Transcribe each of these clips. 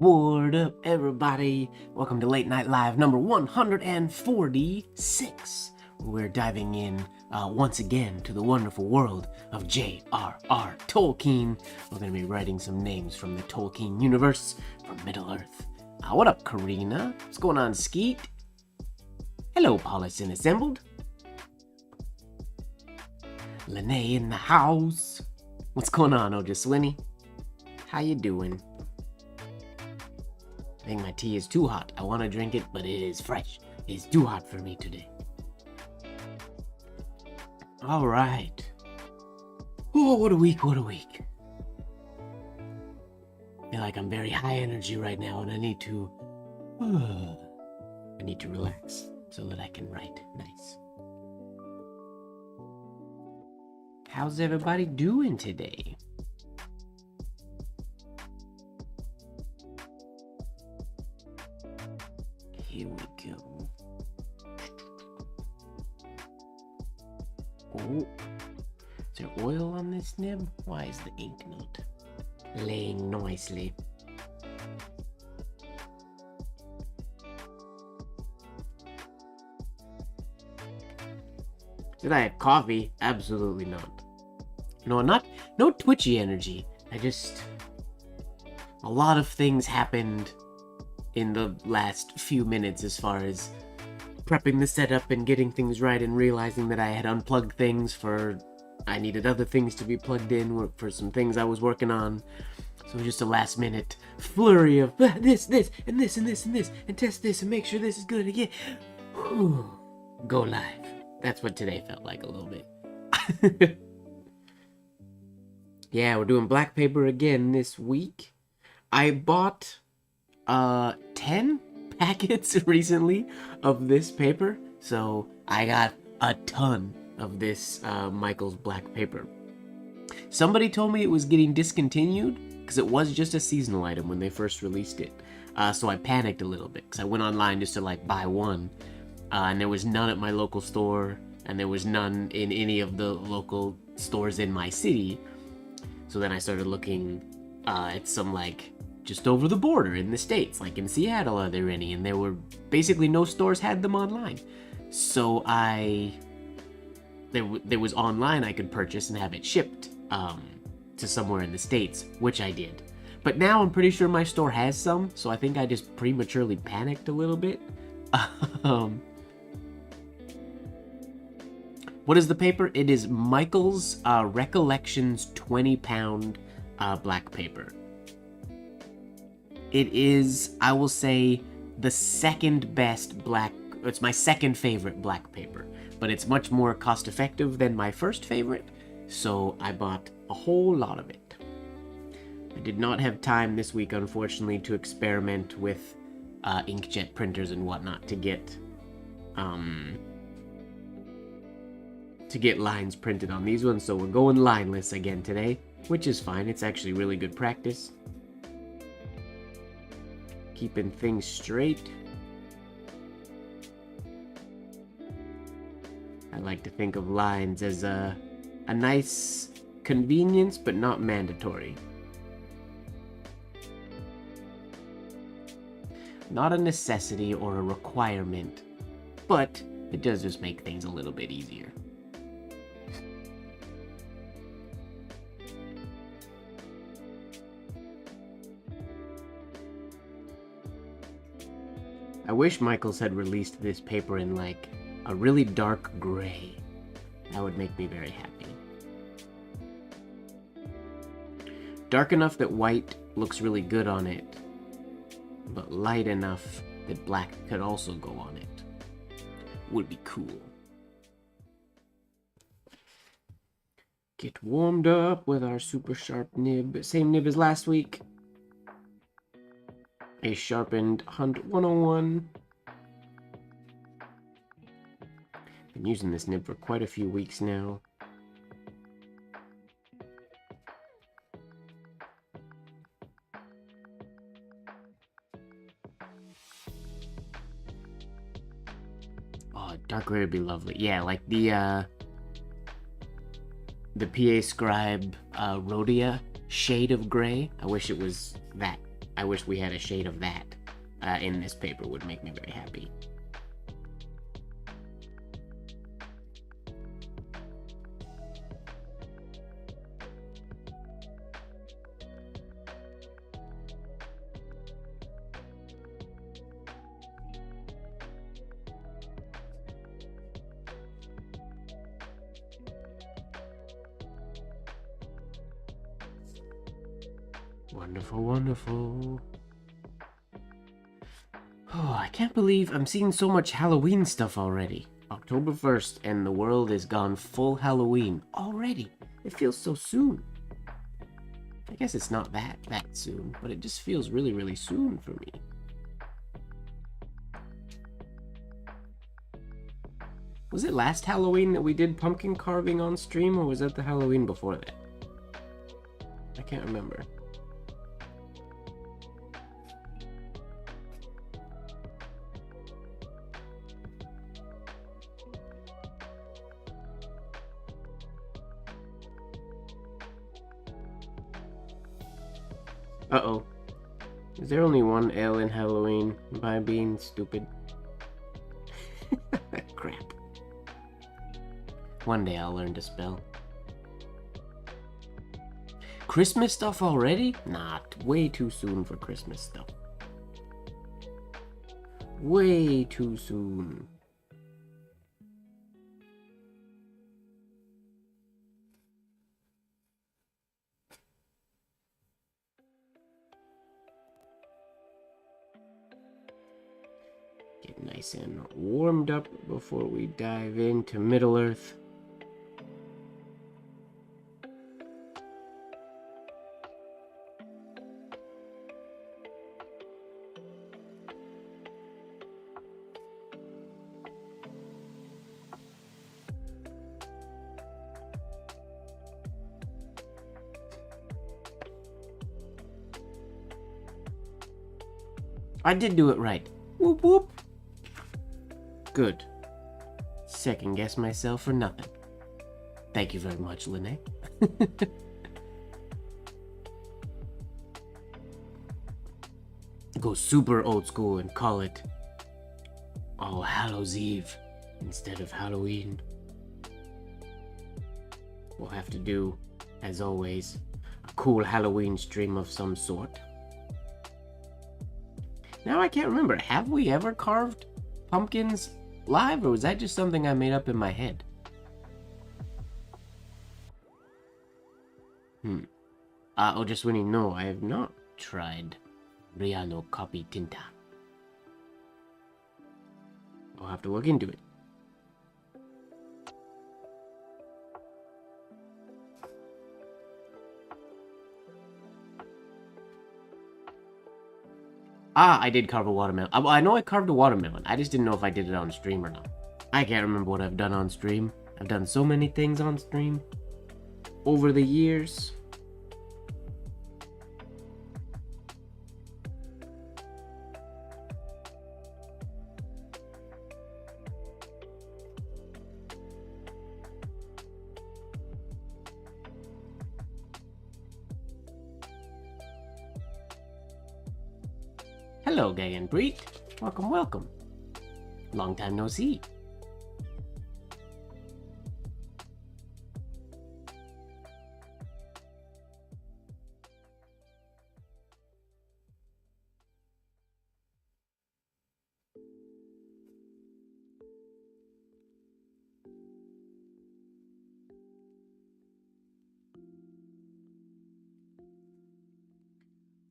What up, everybody? Welcome to Late Night Live number 146. We're diving in once again to the wonderful world of J.R.R. Tolkien. We're going to be writing some names from the Tolkien universe from Middle-earth. What up, Karina? What's going on, Skeet? Hello, Polished and Assembled. Lene in the house. What's going on, Ojaswini? How you doing? I think my tea is too hot. I want to drink it, but it is fresh. It's too hot for me today. All right. Oh, what a week, what a week. I feel like I'm very high energy right now, and I need to relax so that I can write nice. How's everybody doing today? Here we go. Oh, is there oil on this nib? Why is the ink not laying nicely? Did I have coffee? Absolutely not. No twitchy energy. A lot of things happened in the last few minutes as far as prepping the setup and getting things right and realizing that I had unplugged things I needed other things to be plugged in for some things I was working on. So just a last minute flurry of this, and this, and this, and this, and test this, and make sure this is good again. Go live. That's what today felt like a little bit. Yeah, we're doing black paper again this week. I bought 10 packets recently of this paper, so I got a ton of this Michael's black paper. Somebody told me it was getting discontinued because it was just a seasonal item when they first released it, so I panicked a little bit because I went online just to buy one, and there was none at my local store, and there was none in any of the local stores in my city. So then I started looking at some just over the border in the States, like in Seattle, are there any? And there were basically no stores had them online. So there was online I could purchase and have it shipped to somewhere in the States, which I did. But now I'm pretty sure my store has some, so I think I just prematurely panicked a little bit. What is the paper? It is Michael's Recollections 20-pound black paper. It is, I will say, the second best it's my second favorite black paper, but it's much more cost effective than my first favorite, so I bought a whole lot of it. I did not have time this week, unfortunately, to experiment with inkjet printers and whatnot to get lines printed on these ones, so we're going lineless again today, which is fine. It's actually really good practice. Keeping things straight. I like to think of lines as a nice convenience, but not mandatory. Not a necessity or a requirement, but it does just make things a little bit easier. I wish Michaels had released this paper in a really dark gray. That would make me very happy. Dark enough that white looks really good on it, but light enough that black could also go on it. Would be cool. Get warmed up with our super sharp nib. Same nib as last week. A sharpened Hunt 101. Been using this nib for quite a few weeks now. Oh, dark gray would be lovely. Yeah, like the PA Scribe Rhodia shade of gray. I wish it was that I wish we had a shade of that in this paper. Would make me very happy. Wonderful, wonderful. Oh, I can't believe I'm seeing so much Halloween stuff already. October 1st, and the world is gone full Halloween already. It feels so soon. I guess it's not that soon, but it just feels really, really soon for me. Was it last Halloween that we did pumpkin carving on stream, or was that the Halloween before that? I can't remember. Uh-oh. Is there only one L in Halloween? Am I being stupid? Crap. One day I'll learn to spell. Christmas stuff already? Not way too soon for Christmas stuff. Way too soon. Get nice and warmed up before we dive into Middle-earth. I did do it right. Whoop whoop. Good. Second guess myself for nothing. Thank you very much, Lene. Go super old school and call it All Hallows Eve instead of Halloween. We'll have to do, as always, a cool Halloween stream of some sort. Now I can't remember, have we ever carved pumpkins live, or was that just something I made up in my head? Oh, just when you know, I have not tried Riano Copy Tinta. I'll have to look into it. Ah, I did carve a watermelon. I know I carved a watermelon. I just didn't know if I did it on stream or not. I can't remember what I've done on stream. I've done so many things on stream over the years. Hello, Gay and Breed. Welcome, welcome. Long time no see.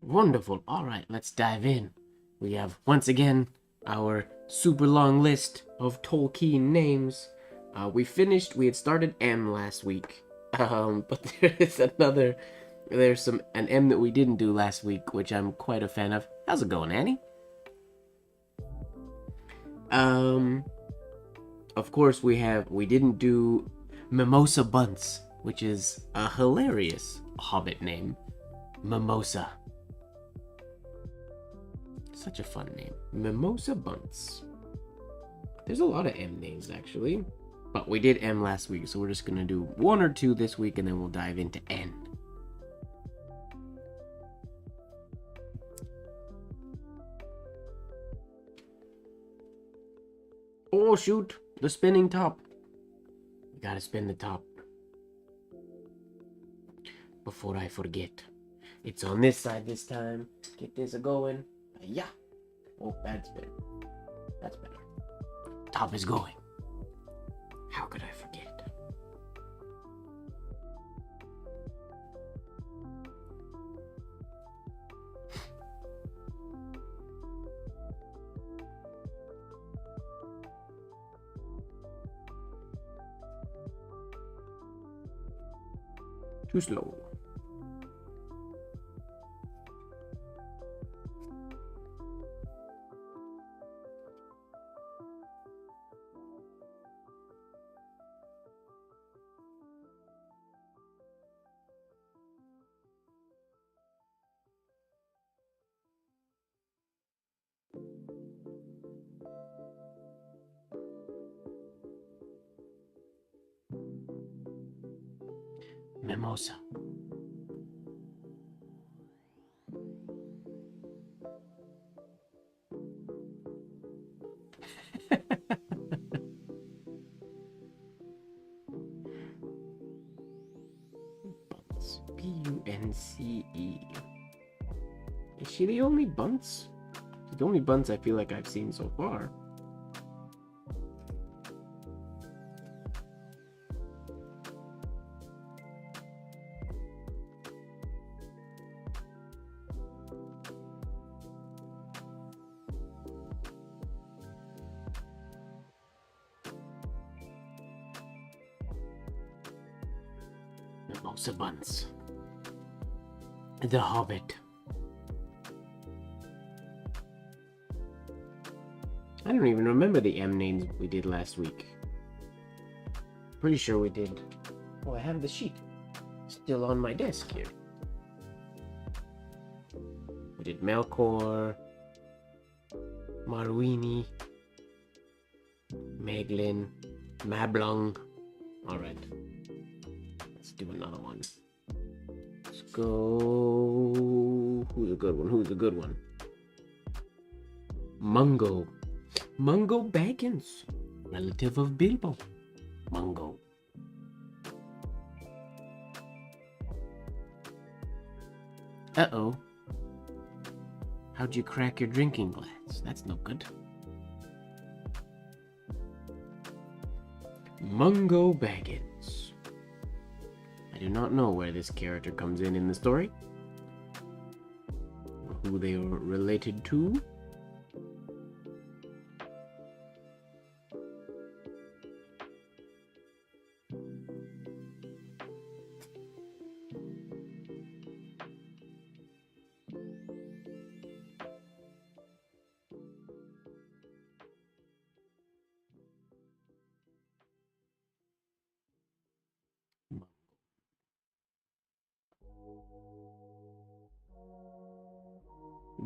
Wonderful. All right, let's dive in. We have, once again, our super long list of Tolkien names. We had started M last week. But there's an M that we didn't do last week, which I'm quite a fan of. How's it going, Annie? Of course we didn't do Mimosa Bunce, which is a hilarious Hobbit name. Mimosa. Such a fun name. Mimosa Bunce. There's a lot of M names, actually. But we did M last week, so we're just going to do one or two this week, and then we'll dive into N. Oh, shoot. The spinning top. We gotta spin the top. Before I forget. It's on this side this time. Get this going. Yeah. Oh, bad spin. That's better. Top is going. How could I forget? Too slow. Mimosa. Bunce. B-U-N-C-E. Is she the only Bunce? She's the only Bunce I feel like I've seen so far. Mimosa Bunce. The Hobbit. I don't even remember the M names we did last week. Pretty sure we did. Oh, I have the sheet. Still on my desk here. We did Melkor, Marwini, Meglin, Mablung. Alright. Let's do another one. Let's go. Who's a good one? Who's a good one? Mungo. Mungo Baggins. Relative of Bilbo. Mungo. Uh-oh. How'd you crack your drinking glass? That's no good. Mungo Baggins. I do not know where this character comes in the story. Or who they are related to.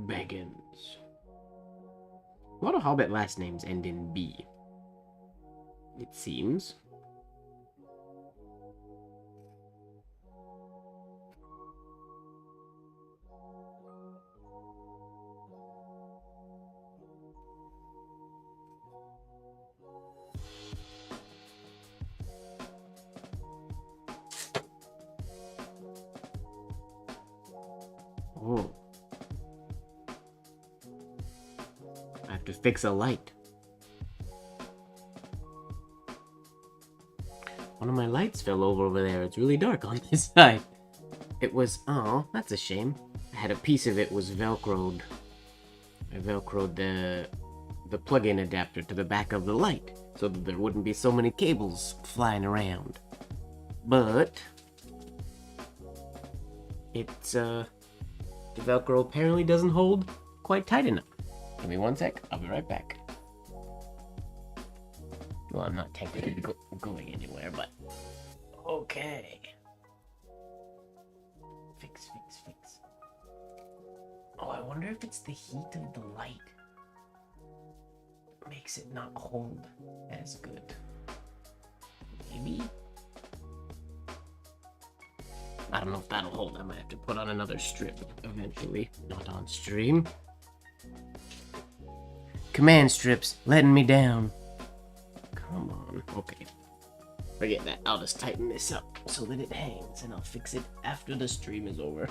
Baggins. A lot of Hobbit last names end in B. It seems. Oh. I have to fix a light. One of my lights fell over there. It's really dark on this side. It was... oh, that's a shame. I had a piece of it was Velcroed. I Velcroed the plug-in adapter to the back of the light so that there wouldn't be so many cables flying around. But... it's, the Velcro apparently doesn't hold quite tight enough. Give me one sec, I'll be right back. Well, I'm not technically going anywhere, but... okay. Fix. Oh, I wonder if it's the heat of the light. Makes it not hold as good. Maybe? I don't know if that'll hold. I might have to put on another strip eventually. Not on stream. Command strips letting me down. Come on. Okay. Forget that. I'll just tighten this up so that it hangs, and I'll fix it after the stream is over.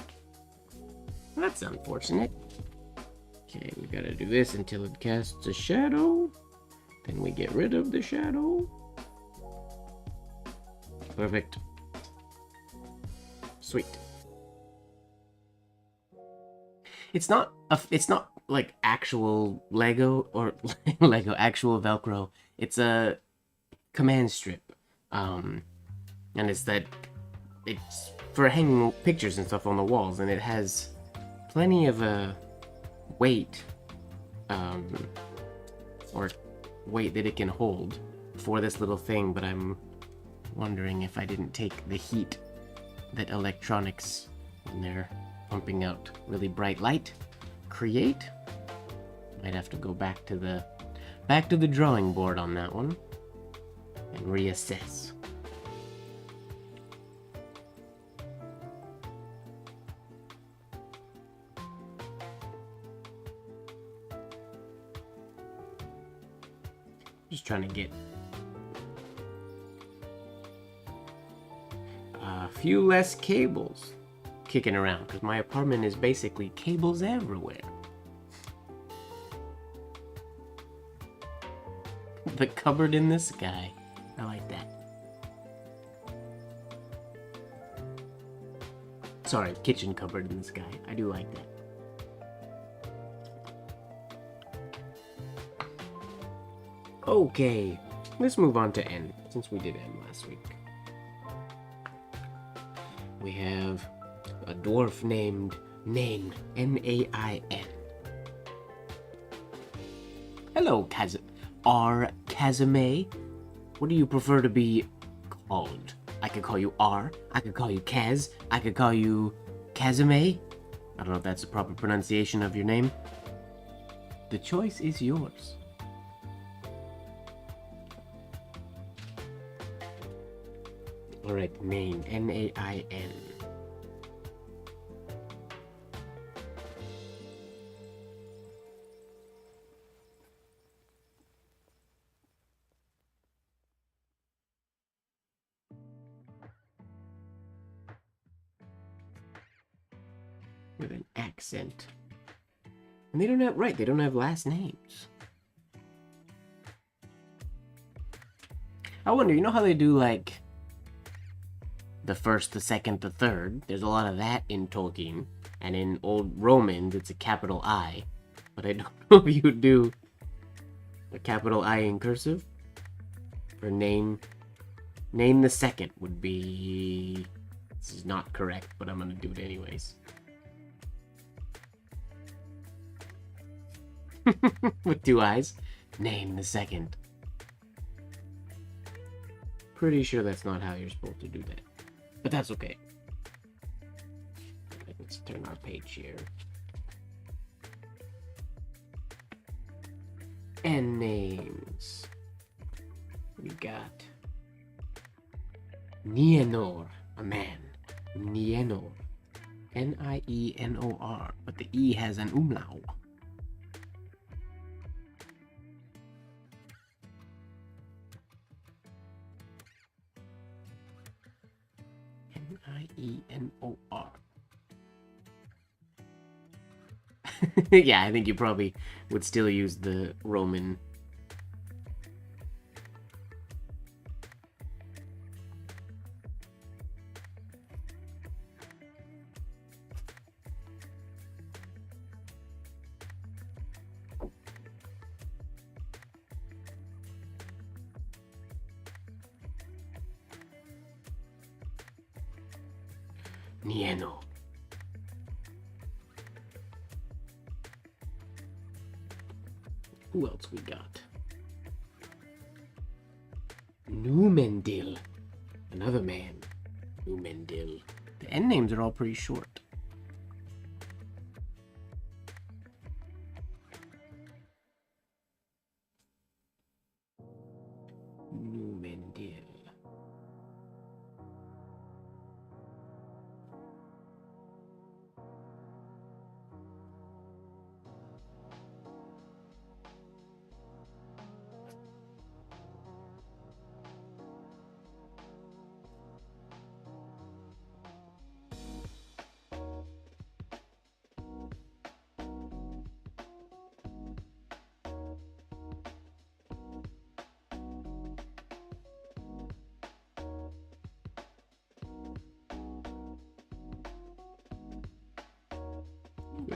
Well, that's unfortunate. Okay, we gotta do this until it casts a shadow. Then we get rid of the shadow. Perfect. Sweet. It's not like actual Lego or actual Velcro. It's a command strip. And it's for hanging pictures and stuff on the walls, and it has plenty of weight, or weight that it can hold for this little thing, but I'm wondering if I didn't take the heat that electronics, when they're pumping out really bright light, create. Might have to go back to the drawing board on that one and reassess. Just trying to get a few less cables kicking around, because my apartment is basically cables everywhere. The cupboard in the sky. I like that. Sorry, kitchen cupboard in the sky. I do like that. Okay, let's move on to N, since we did N last week. We have a dwarf named Nain, N-A-I-N. Hello, Kazame. What do you prefer to be called? I could call you R, I could call you Kaz, I could call you Kazame. I don't know if that's the proper pronunciation of your name. The choice is yours. Alright, Nain, N-A-I-N. With an accent. And they don't have last names. I wonder, you know how they do like the first, the second, the third? There's a lot of that in Tolkien. And in old Romans, it's a capital I. But I don't know if you would do a capital I in cursive. For name the second would be... This is not correct, but I'm gonna do it anyways. With two eyes. Name the second. Pretty sure that's not how you're supposed to do that. But that's okay. Let's turn our page here. And names. We got Nienor, a man. Nienor. N-I-E-N-O-R. But the E has an umlaut. N-I-E-N-O-R. Yeah, I think you probably would still use the Roman. Nieno. Who else we got? Numendil. Another man. Numendil. The N names are all pretty short. Numendil.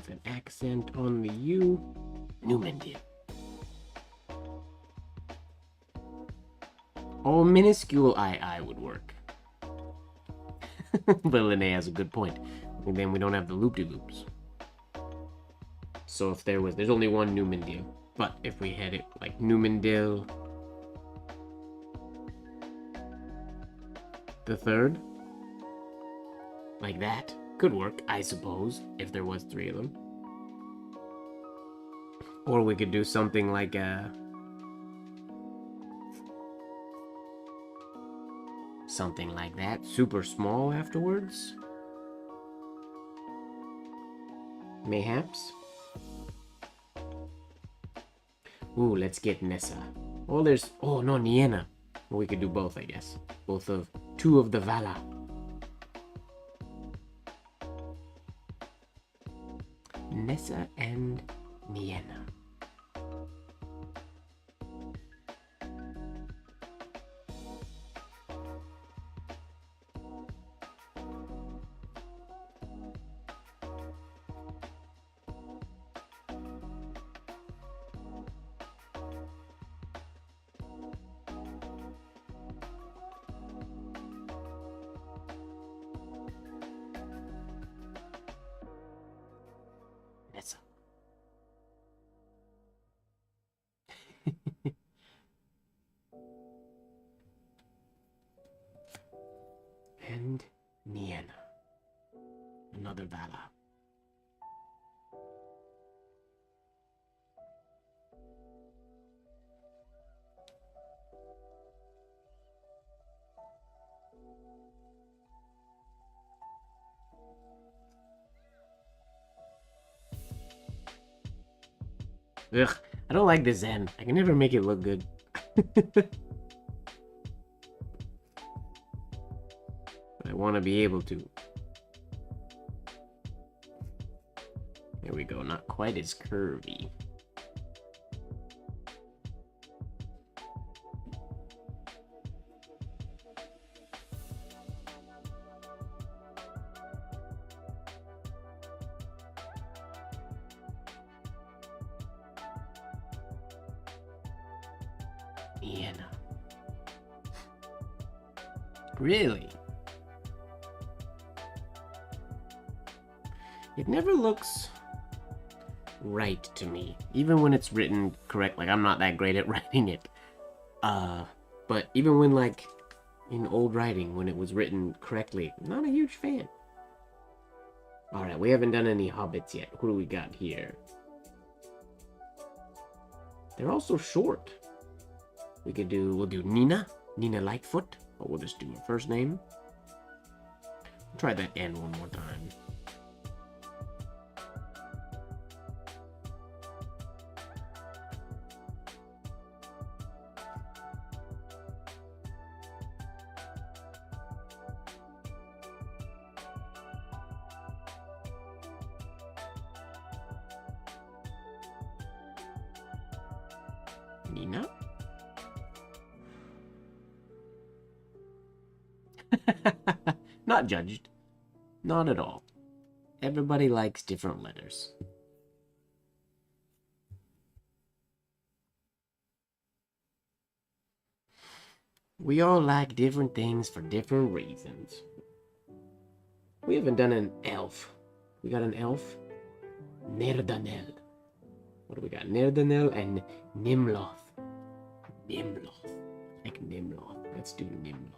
with an accent on the U. Numendil. Oh, minuscule I would work. But Linnea has a good point. And then we don't have the loop-de-loops. So if there's only one Numendil. But if we had it like Numendil the third, like that, could work, I suppose, if there was 3 of them. Or we could do something like something like that, super small afterwards. Mayhaps. Ooh, let's get Nessa. Oh, no, Niena. Well, we could do both, I guess. 2 of the Vala. Nessa and Niena. Nessa. And Niena. Another Vala. Ugh, I don't like this N. I can never make it look good. But I want to be able to. There we go, not quite as curvy. Niena. Really? It never looks right to me, even when it's written correct. Like, I'm not that great at writing it. But even when, like, in old writing, when it was written correctly, I'm not a huge fan. Alright, we haven't done any hobbits yet. Who do we got here? They're also short. We'll do Nina Lightfoot. But we'll just do her first name. Try that N one more time. Nina? Not judged. Not at all. Everybody likes different letters. We all like different things for different reasons. We haven't done an elf. We got an elf? Nerdanel. What do we got? Nerdanel and Nimloth. Nimloth. Like Nimloth. Let's do Nimloth.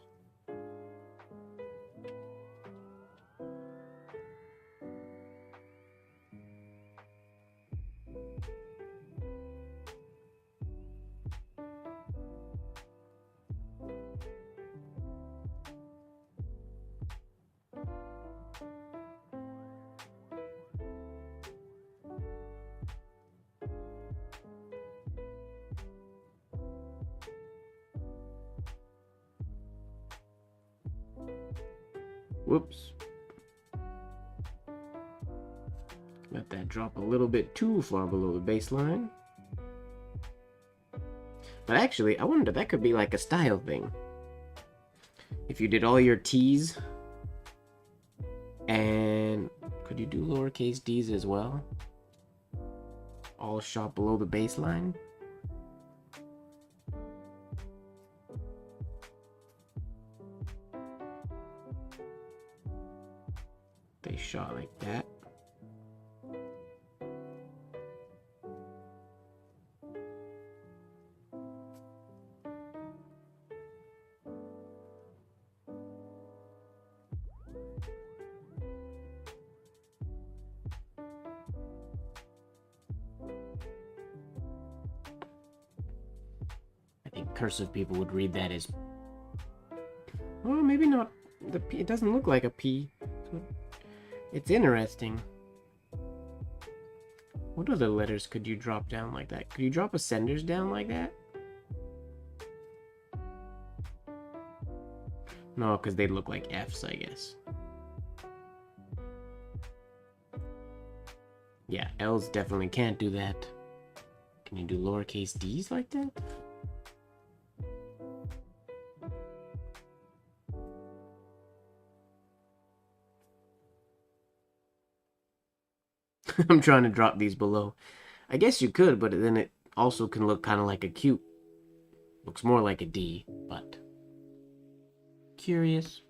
Whoops. Let that drop a little bit too far below the baseline. But actually, I wonder, that could be like a style thing. If you did all your T's And could you do lowercase d's as well? All shot below the baseline. They shot like that. I think cursive people would read that as, well, maybe not the P. It doesn't look like a P. So it's interesting. What other letters could you drop down like that? Could you drop ascenders down like that? No, because they look like F's, I guess. Yeah, L's definitely can't do that. Can you do lowercase d's like that? I'm trying to drop these below. I guess you could, but then it also can look kind of like a Q. Looks more like a D, but curious.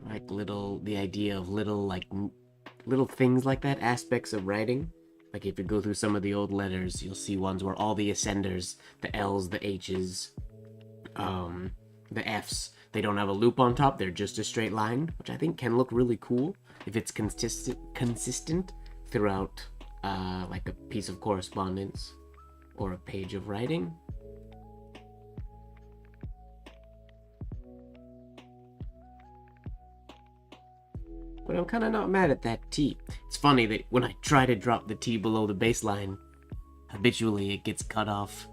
Like the idea of little things like that, aspects of writing. Like if you go through some of the old letters, you'll see ones where all the ascenders, the L's, the H's, the F's, they don't have a loop on top, they're just a straight line, which I think can look really cool if it's consistent throughout like a piece of correspondence or a page of writing. But I'm kind of not mad at that T. It's funny that when I try to drop the T below the baseline, habitually it gets cut off.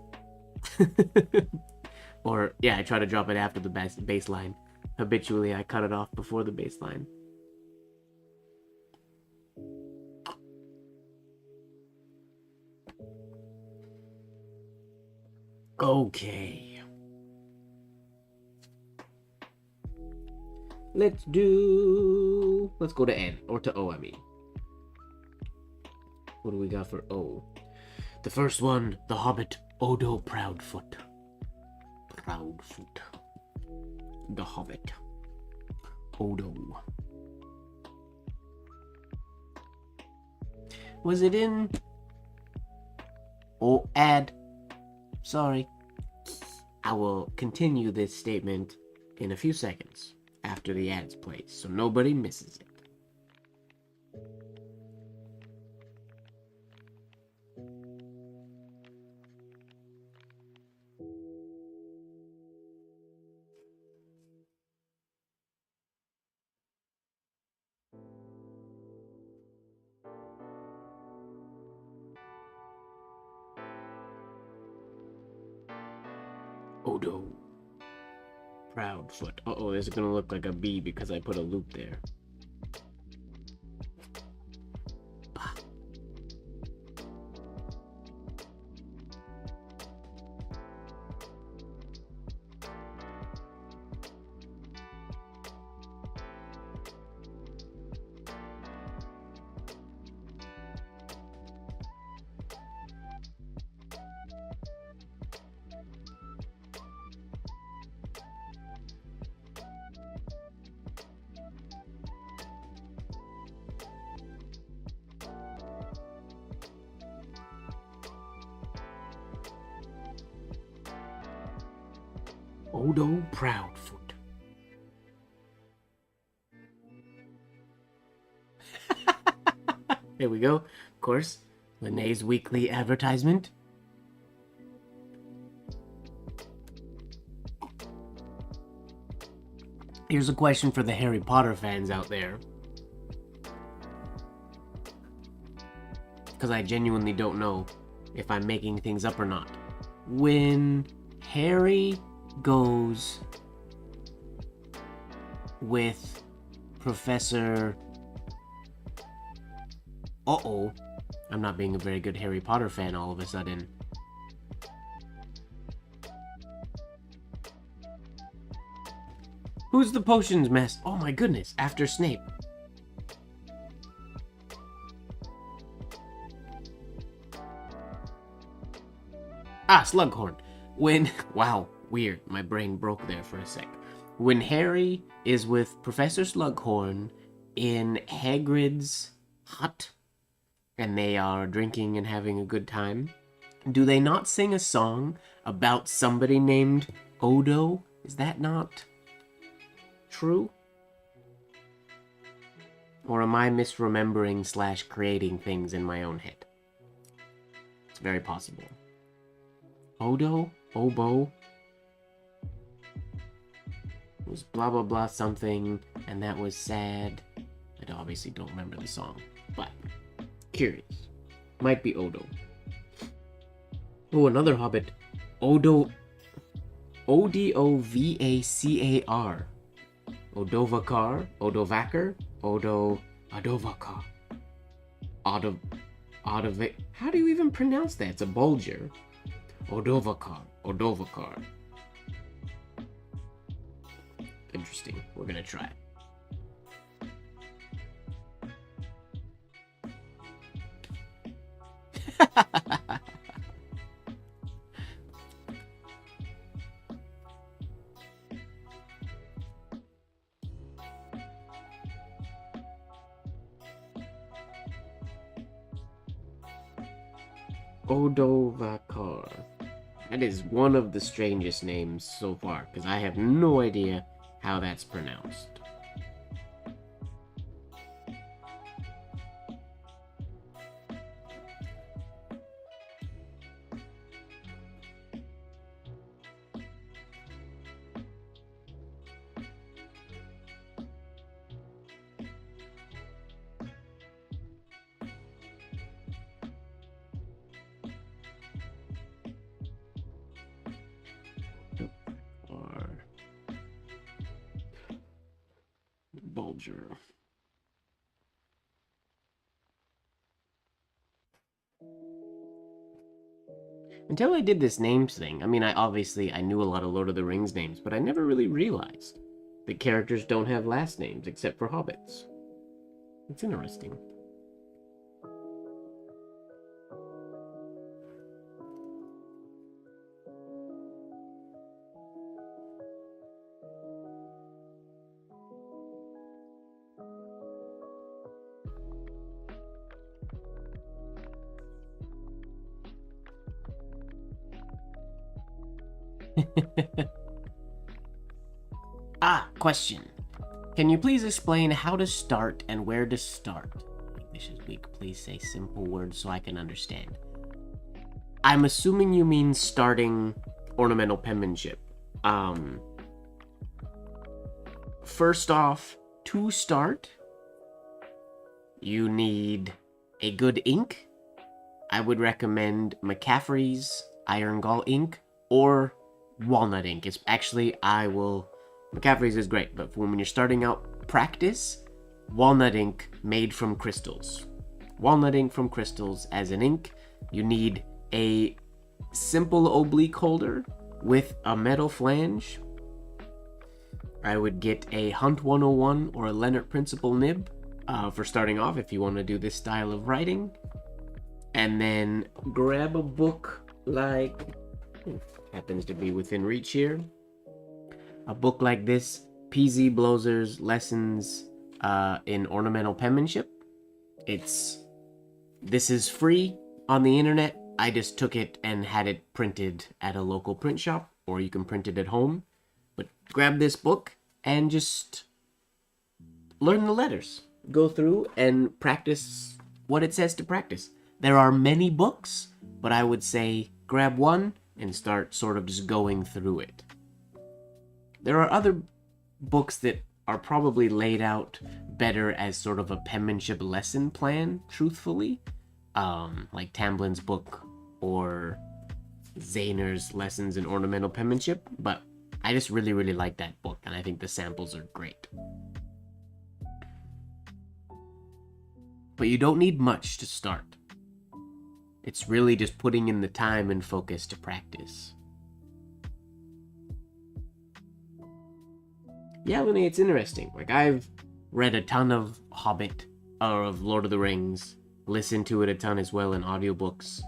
Or, yeah, I try to drop it after the baseline. Habitually, I cut it off before the baseline. Okay. Let's go to N, or to O, I mean. What do we got for O? The first one, the Hobbit, Odo Proudfoot. Proudfoot. The Hobbit. Odo. Was it in? Oh, ad. Sorry. I will continue this statement in a few seconds after the ads play, so nobody misses it. Odo. Proudfoot. Uh-oh, this is gonna look like a B because I put a loop there. Bah. Odo Proudfoot. There we go. Of course, Linnea's weekly advertisement. Here's a question for the Harry Potter fans out there. Because I genuinely don't know if I'm making things up or not. When Harry goes with Professor... Uh-oh. I'm not being a very good Harry Potter fan all of a sudden. Who's the potions master? Oh my goodness, after Snape. Ah, Slughorn. When, wow, weird, my brain broke there for a sec. When Harry is with Professor Slughorn in Hagrid's hut, and they are drinking and having a good time, do they not sing a song about somebody named Odo? Is that not true? Or am I misremembering / creating things in my own head? It's very possible. Odo? Obo? It was blah blah blah something, and that was sad. I obviously don't remember the song, but curious. Might be Odo. Oh, another Hobbit. Odo. Odovacar. Odovacar? Odovacar? Odovacar. Odova. How do you even pronounce that? It's a Bulger. Odovacar. Interesting. We're gonna try it. Odovacar. That is one of the strangest names so far, because I have no idea how that's pronounced. Bulger. Until I did this names thing, I mean, I knew a lot of Lord of the Rings names, but I never really realized that characters don't have last names except for hobbits. It's interesting. Question. Can you please explain how to start and where to start? English is weak. Please say simple words so I can understand. I'm assuming you mean starting ornamental penmanship. First off, to start, you need a good ink. I would recommend McCaffrey's Iron Gall ink or walnut ink. It's actually, McCaffrey's is great, but when you're starting out practice, walnut ink made from crystals. Walnut ink from crystals as an ink. You need a simple oblique holder with a metal flange. I would get a Hunt 101 or a Leonard Principle nib for starting off if you want to do this style of writing. And then grab a book like, happens to be within reach here. A book like this, PZ Blozer's Lessons in Ornamental Penmanship. This is free on the internet. I just took it and had it printed at a local print shop, or you can print it at home. But grab this book and just learn the letters. Go through and practice what it says to practice. There are many books, but I would say grab one and start sort of just going through it. There are other books that are probably laid out better as sort of a penmanship lesson plan, truthfully. Like Tamblin's book or Zahner's Lessons in Ornamental Penmanship, but I just really, really like that book, and I think the samples are great. But you don't need much to start. It's really just putting in the time and focus to practice. Yeah, Lenny, it's interesting. Like, I've read a ton of Hobbit, or of Lord of the Rings, listened to it a ton as well in audiobooks,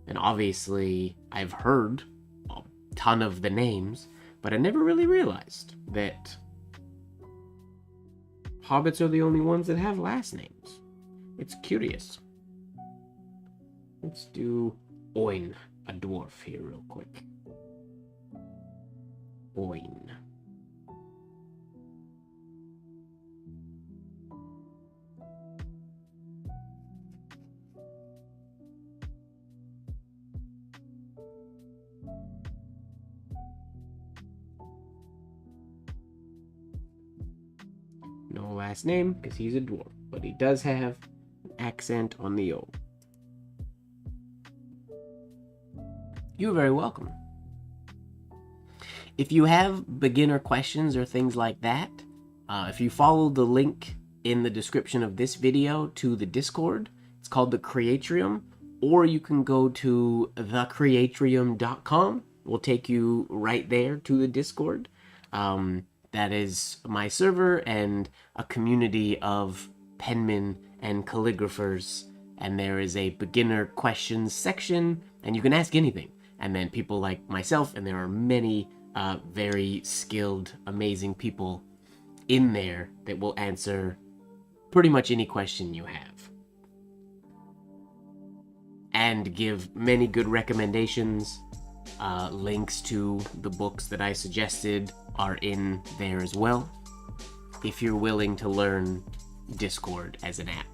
and obviously I've heard a ton of the names, but I never really realized that hobbits are the only ones that have last names. It's curious. Let's do Oin, a dwarf, here real quick. Oin. No last name, because he's a dwarf, but he does have an accent on the O. You're very welcome. If you have beginner questions or things like that, if you follow the link in the description of this video to the Discord, it's called the Creatrium, or you can go to thecreatrium.com. We'll take you right there to the Discord. That is my server and a community of penmen and calligraphers, and there is a beginner questions section, and you can ask anything. And then people like myself, and there are many very skilled, amazing people in there that will answer pretty much any question you have. And give many good recommendations. Links to the books that I suggested are in there as well, if you're willing to learn Discord as an app.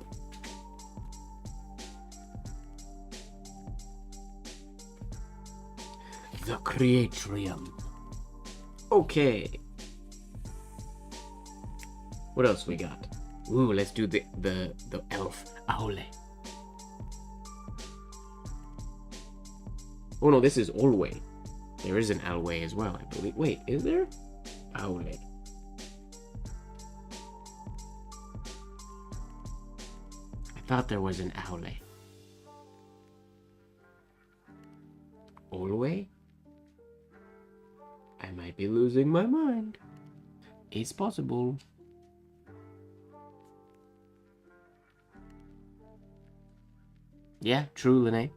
The Creatrium. Okay. What else we got? Ooh, let's do the elf. Aule. Oh no, this is Olwe. There is an Alwe as well, I believe. Wait, is there? Aule. I thought there was an Aule. Olwe? I might be losing my mind. It's possible. Yeah, true, Lene.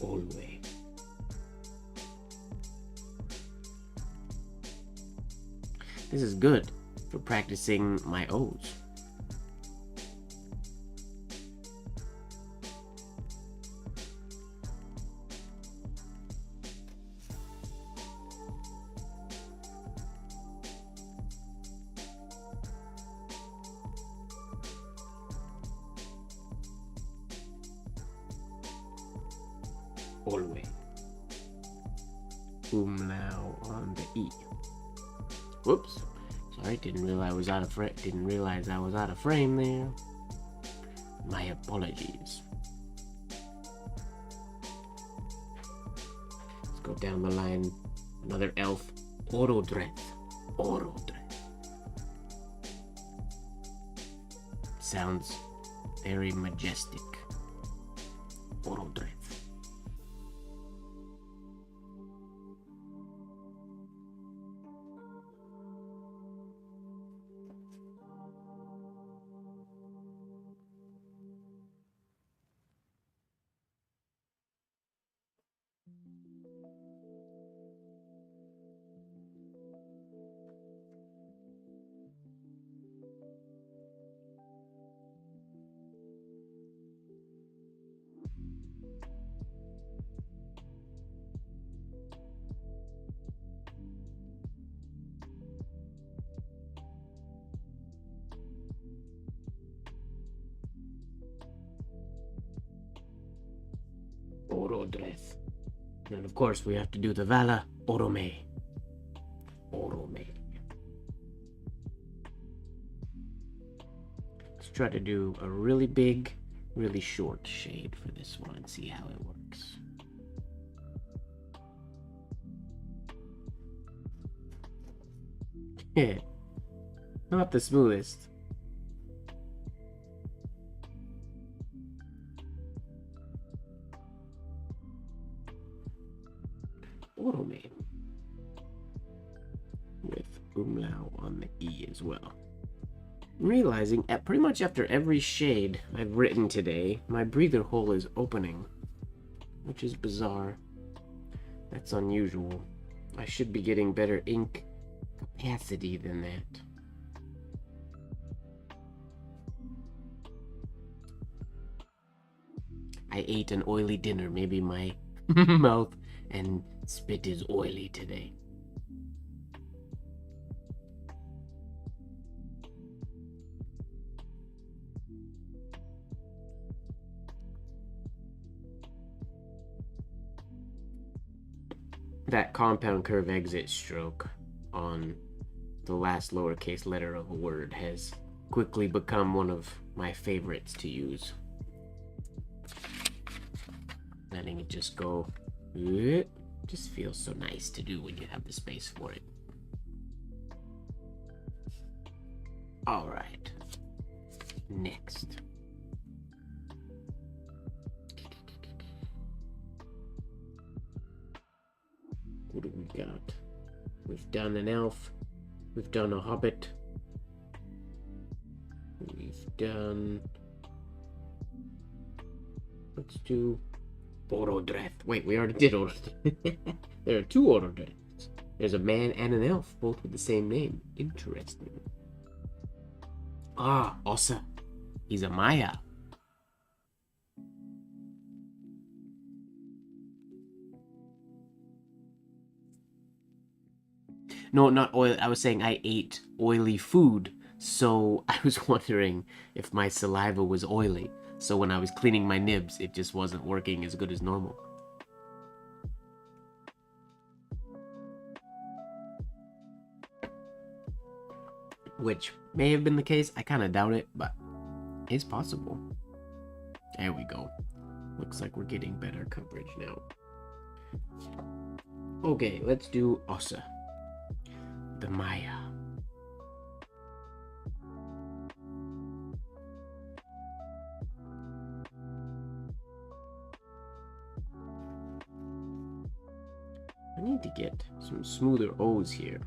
Olwe. This is good for practicing my O's. Olwe. Umlau on the E. Whoops. Sorry, didn't realize I was out of frame there. My apologies. Let's go down the line. Another elf. Orodreth. Orodreth. Sounds very majestic. Orodreth. Orodreth. And of course we have to do the Vala Orome. Orome. Let's try to do a really big, really short shade for this one and see how it works. Yeah. Not the smoothest. Salome. With umlaut on the E as well. I'm realizing pretty much after every shade I've written today, my breather hole is opening, which is bizarre. That's unusual. I should be getting better ink capacity than that. I ate an oily dinner. Maybe my mouth and spit is oily today. That compound curve exit stroke on the last lowercase letter of a word has quickly become one of my favorites to use. Letting it just go. Just feels so nice to do when you have the space for it. Alright. Next. What do we got? We've done an elf. We've done a hobbit. We've done... Let's do... Orodreth. Wait, we already did Orodreth. There are two Orodreths. There's a man and an elf, both with the same name. Interesting. Ah, Ossa. He's a Maya. No, not oil. I was saying I ate oily food, so I was wondering if my saliva was oily. So when I was cleaning my nibs, it just wasn't working as good as normal. Which may have been the case. I kind of doubt it, but it's possible. There we go. Looks like we're getting better coverage now. Okay, let's do Ossa. The Maya. I need to get some smoother O's here.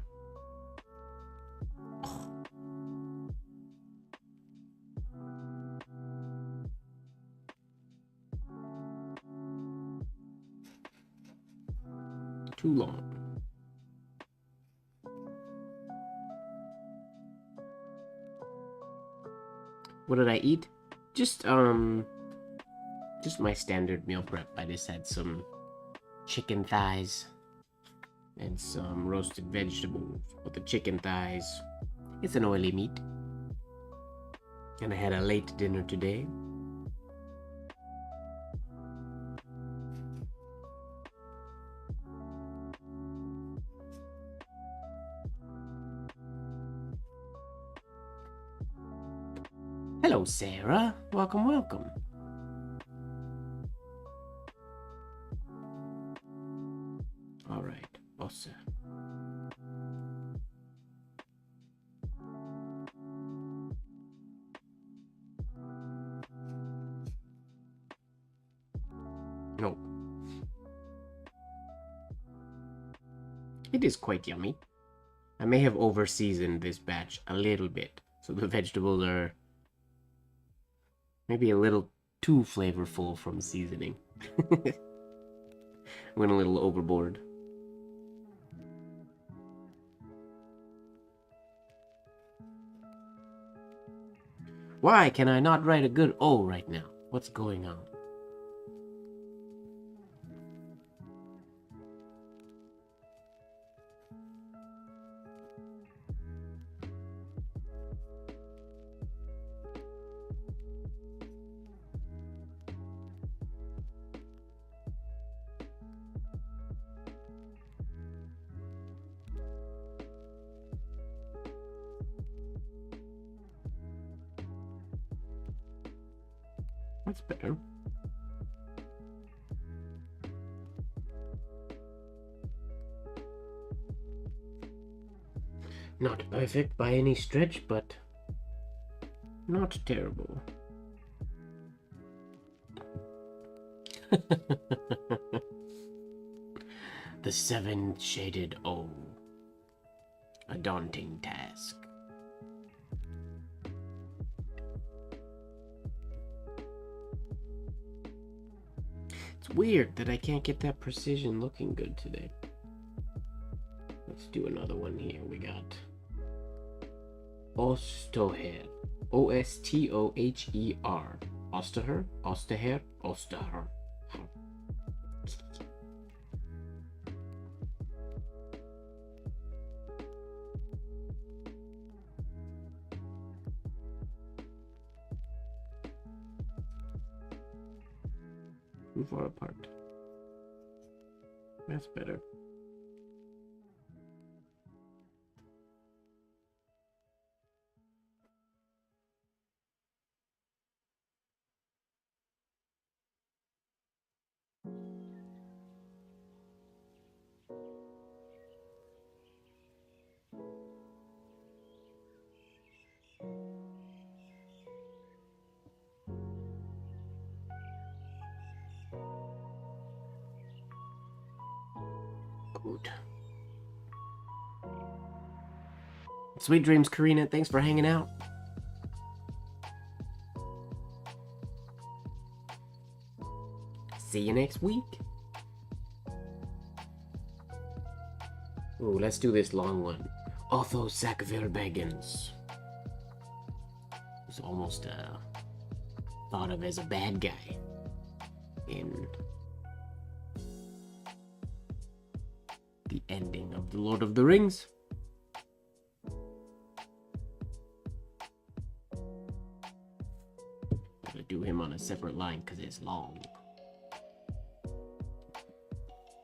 Too long. What did I eat? Just my standard meal prep. I just had some chicken thighs and some roasted vegetables. But the chicken thighs, it's an oily meat. And I had a late dinner today. Hello, Sarah. Welcome, welcome. All right, Ossa. No. It is quite yummy. I may have over-seasoned this batch a little bit, so the vegetables are maybe a little too flavorful from seasoning. Went a little overboard. Why can I not write a good O right now? What's going on? That's better. Not perfect by any stretch, but not terrible. The seven-shaded O. A daunting task. It's weird that I can't get that precision looking good today. Let's do another one here. We got Ostoher. Ostoher. Ostoher? Ostoher? Ostoher. Too far apart. That's better. Good. Sweet dreams, Karina. Thanks for hanging out. See you next week. Ooh, let's do this long one. Otho Sackville Baggins. Was almost thought of as a bad guy in the ending of The Lord of the Rings. Gotta do him on a separate line because it's long.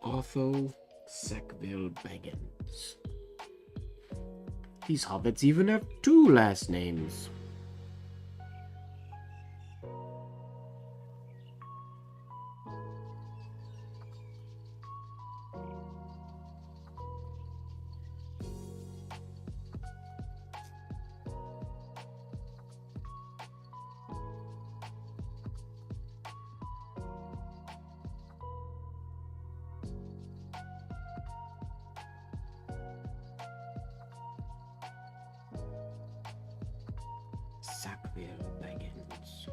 Otho Sackville Baggins. These hobbits even have two last names. Sackville Baggins.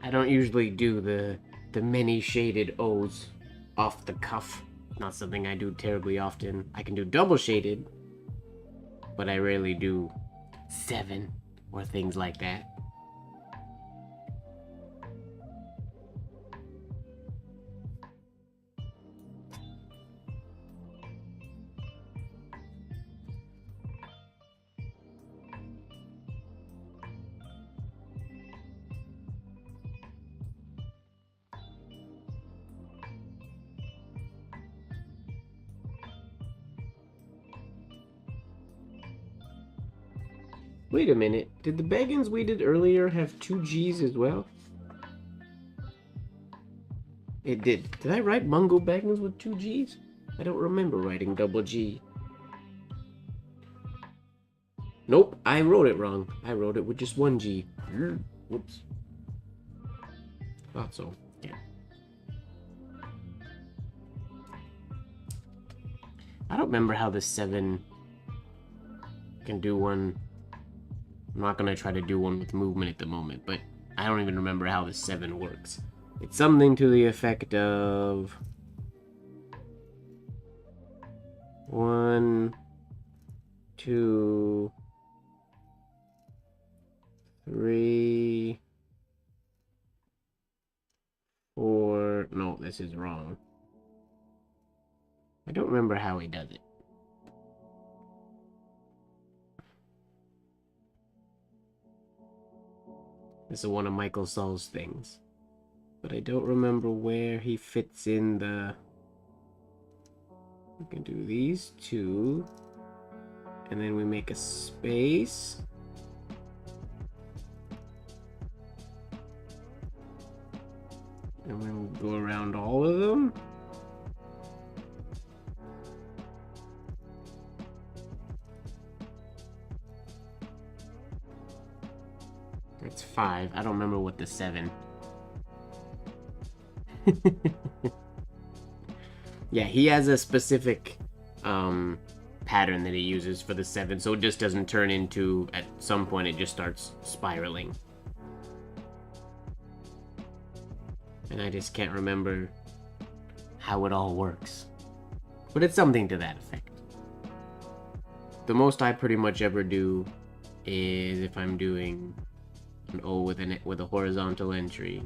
I don't usually do the many shaded O's off the cuff. Not something I do terribly often. I can do double shaded, but I rarely do 7 or things like that. Wait a minute, did the Baggins we did earlier have 2 G's as well? It did. Did I write Mungo Baggins with 2 G's? I don't remember writing double G. Nope, I wrote it wrong. I wrote it with just 1 G. Whoops. Thought so, yeah. I don't remember how the 7 can do one. I'm not gonna try to do one with movement at the moment, but I don't even remember how the 7 works. It's something to the effect of 1, 2, 3, 4. No, that's this is wrong. I don't remember how he does it. This is one of Michael Saul's things. But I don't remember where he fits in the... We can do these two. And then we make a space. And then we'll go around all of them. That's 5. I don't remember what the 7. Yeah, he has a specific pattern that he uses for the 7, so it just doesn't turn into, at some point it just starts spiraling. And I just can't remember how it all works. But it's something to that effect. The most I pretty much ever do is if I'm doing an O with a horizontal entry,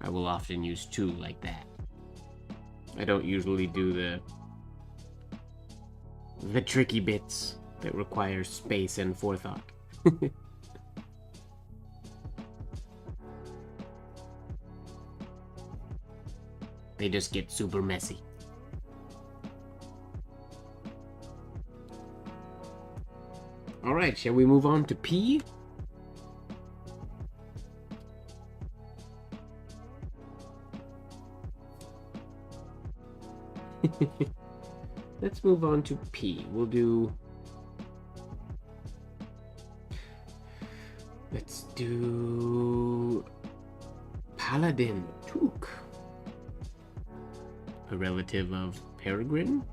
I will often use 2 like that. I don't usually do the tricky bits that require space and forethought. They just get super messy. Alright, shall we move on to P? Let's move on to P. We'll do... Let's do... Paladin Took. A relative of Peregrine,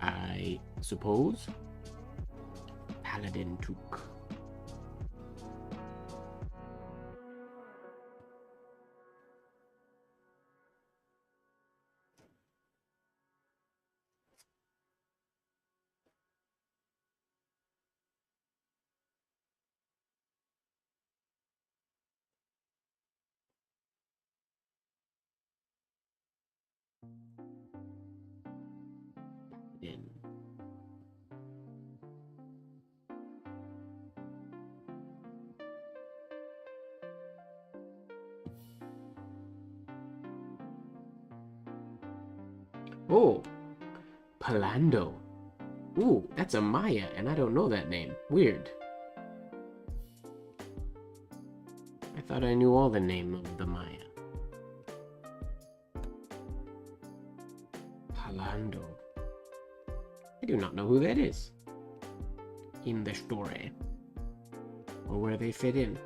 I suppose. Paladin Took. Then oh, Palando. Ooh, that's a Maya, and I don't know that name. Weird. I thought I knew all the name of the Maya. Palando. I do not know who that is in the story, or where they fit in.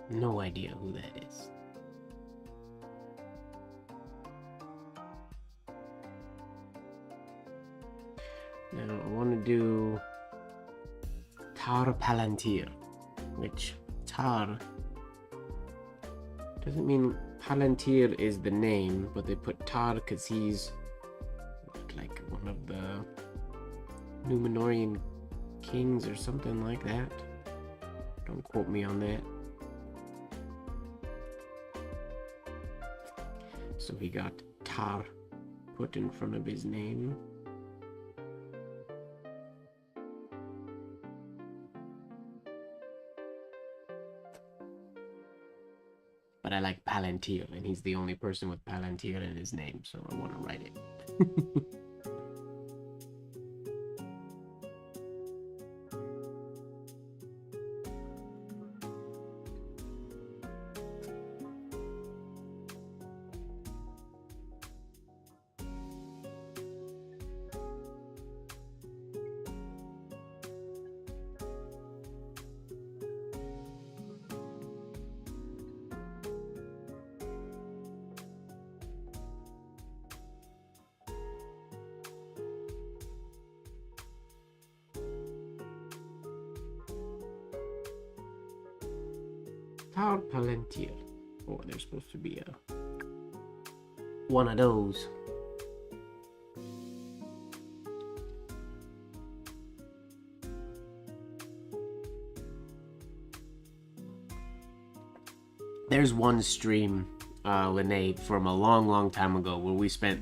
No idea who that is. Now I want to do Tar Palantir, which Tar doesn't mean Palantir is the name, but they put Tar because he's like one of the Numenorian kings or something like that. Don't quote me on that. So he got Tar put in front of his name. But I like Palantir, and he's the only person with Palantir in his name, so I want to write it. Star Palantir. Oh, there's supposed to be one of those. There's one stream, Lene, from a long time ago where we spent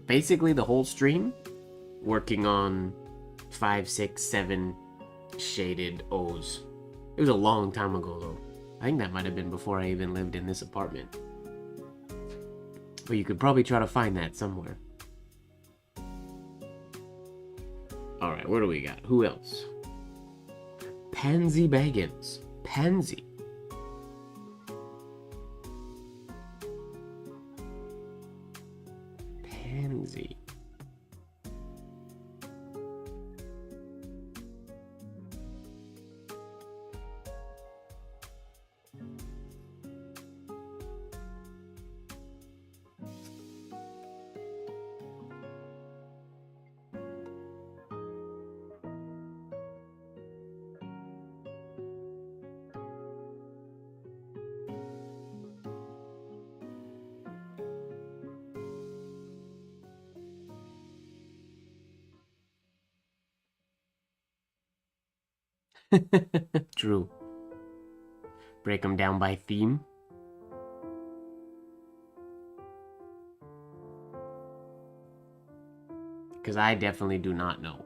basically the whole stream working on 5, 6, 7 shaded O's. It was a long time ago though. I think that might have been before I even lived in this apartment. But you could probably try to find that somewhere. Alright, what do we got? Who else? Pansy Baggins. Pansy. Pansy. True. Break them down by theme. Because I definitely do not know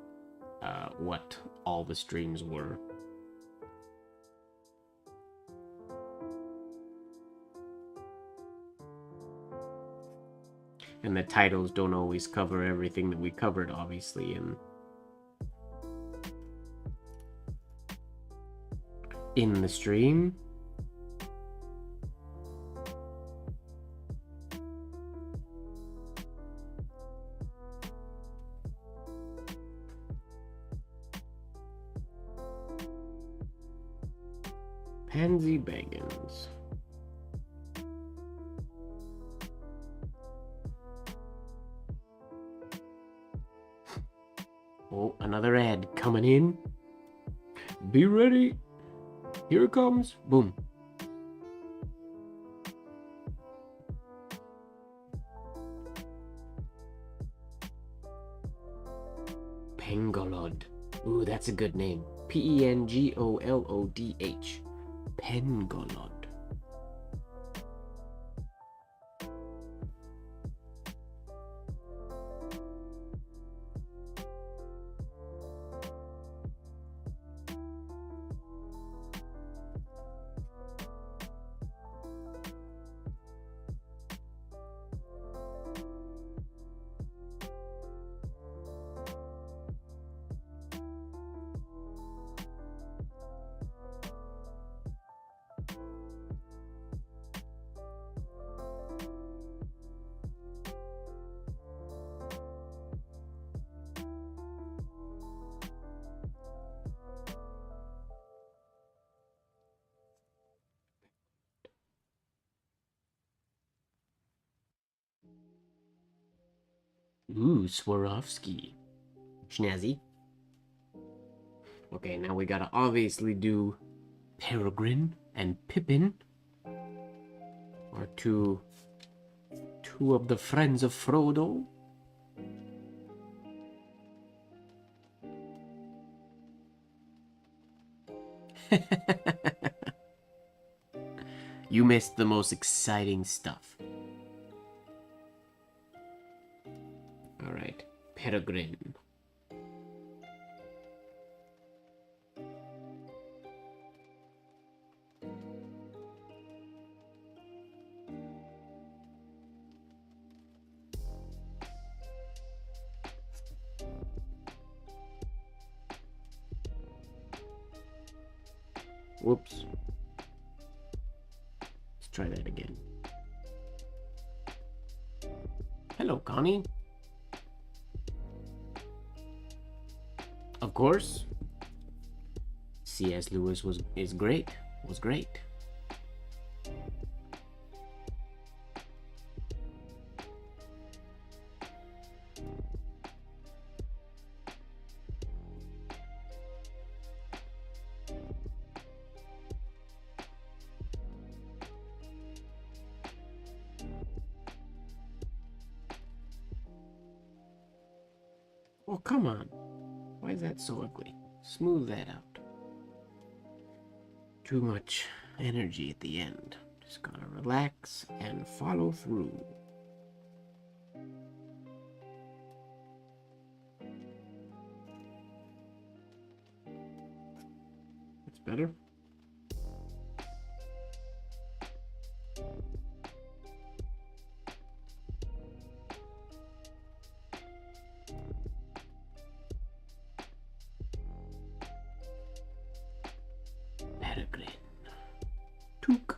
what all the streams were. And the titles don't always cover everything that we covered, obviously, in the stream. Pansy Baggins. Oh, another ad coming in. Be ready. Here it comes. Boom. Pangolod. Ooh, that's a good name. Pengolodh. Pangolod. Ooh, Swarovski. Schnazzy. Okay, now we gotta obviously do Peregrine and Pippin. Or two of the friends of Frodo. You missed the most exciting stuff. Alright, Peregrine. Whoops. Let's try that again. Hello, Connie. Of course, C.S. Lewis was great. Oh, come on. Why is that so ugly? Smooth that out. Too much energy at the end. Just gotta relax and follow through. That's better. Peregrine. Took.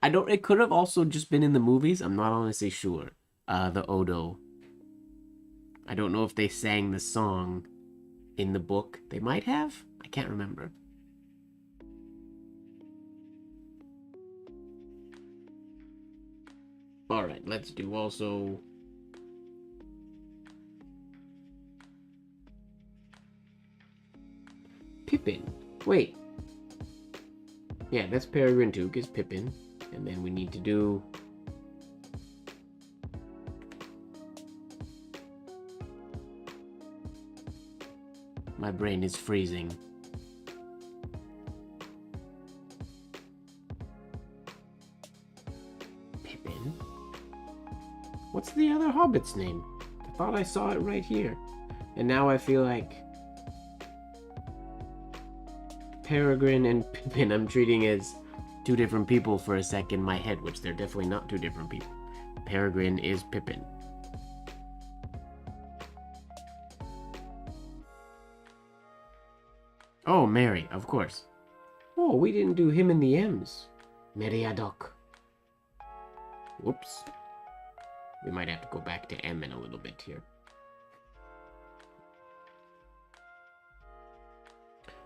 I don't. It could have also just been in the movies. I'm not honestly sure. The Odo. I don't know if they sang the song in the book. They might have. I can't remember. All right, let's do also. Pippin. Wait. Yeah, that's Peregrine Took is Pippin. And then we need to do... My brain is freezing. Pippin? What's the other hobbit's name? I thought I saw it right here. And now I feel like... Peregrine and Pippin I'm treating as two different people for a sec in my head, which they're definitely not two different people. Peregrine is Pippin. Oh, Merry, of course. Oh, we didn't do him in the M's. Meriadoc. Whoops. We might have to go back to M in a little bit here.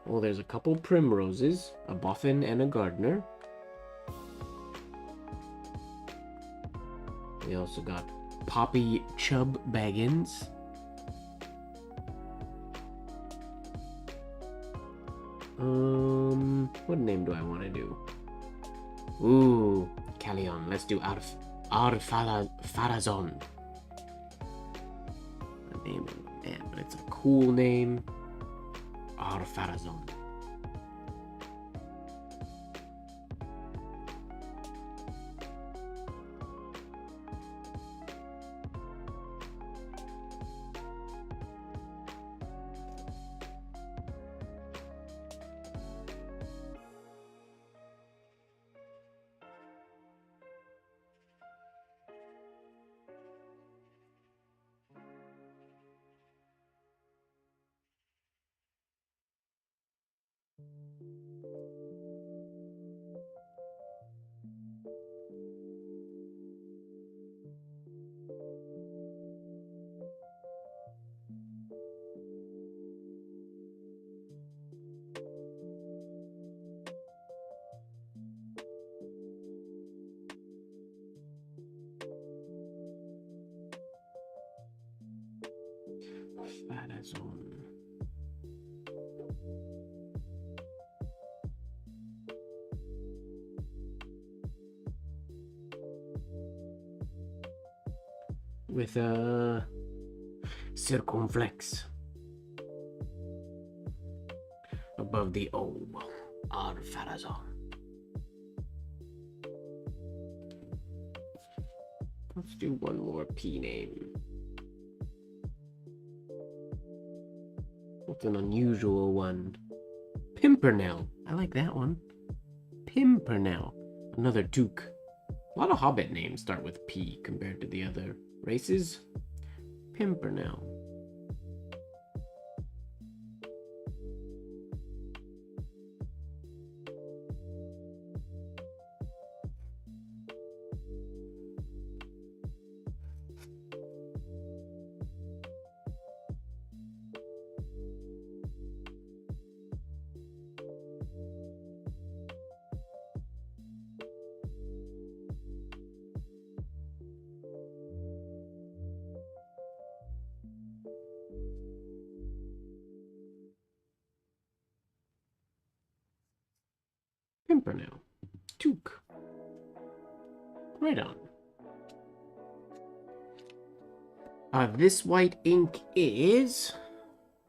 Well, there's a couple primroses, a boffin, and a gardener. We also got Poppy Chubb Baggins. What name do I want to do? Ooh, Callion. Let's do Farazon. A name, man, but it's a cool name. Farazon. Farazon. With a circumflex above the O. Farazon. Let's do one more P name. What's an unusual one? Pimpernel. I like that one. Pimpernel. Another Took. A lot of Hobbit names start with P compared to the other Races. Pimpernel. Pimpernel. Took. Right on. This white ink is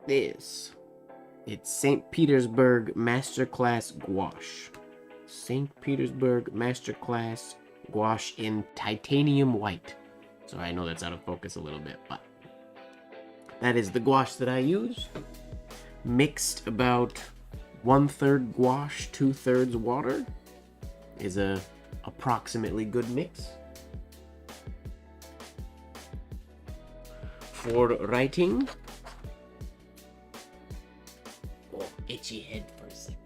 this. It's St. Petersburg Masterclass Gouache. St. Petersburg Masterclass Gouache in titanium white. So I know that's out of focus a little bit, but that is the gouache that I use. Mixed about 1/3 gouache, 2/3 water is a approximately good mix. For writing, oh, itchy head for a second.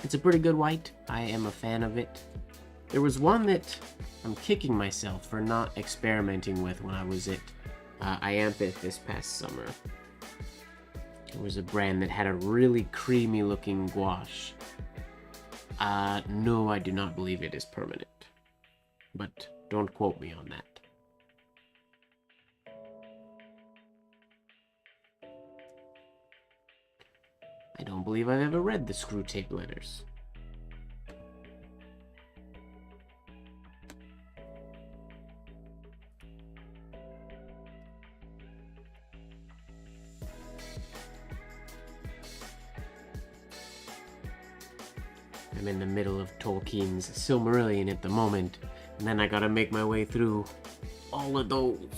It's a pretty good white. I am a fan of it. There was one that I'm kicking myself for not experimenting with when I was at Iampith this past summer. There was a brand that had a really creamy looking gouache. No, I do not believe it is permanent. But don't quote me on that. I don't believe I've ever read the Screw Tape Letters. I'm in the middle of Tolkien's Silmarillion at the moment, and then I gotta make my way through all of those.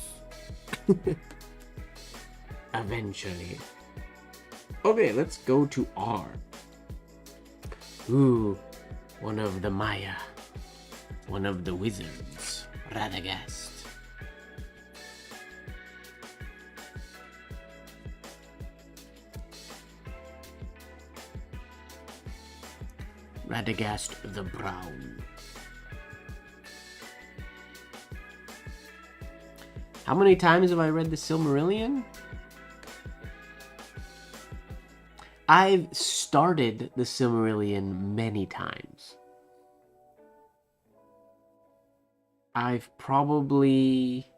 Eventually. Okay, let's go to R. Ooh, one of the Maya. One of the wizards. Radagast. Radagast the Brown. How many times have I read the Silmarillion? I've started the Silmarillion many times. I've probably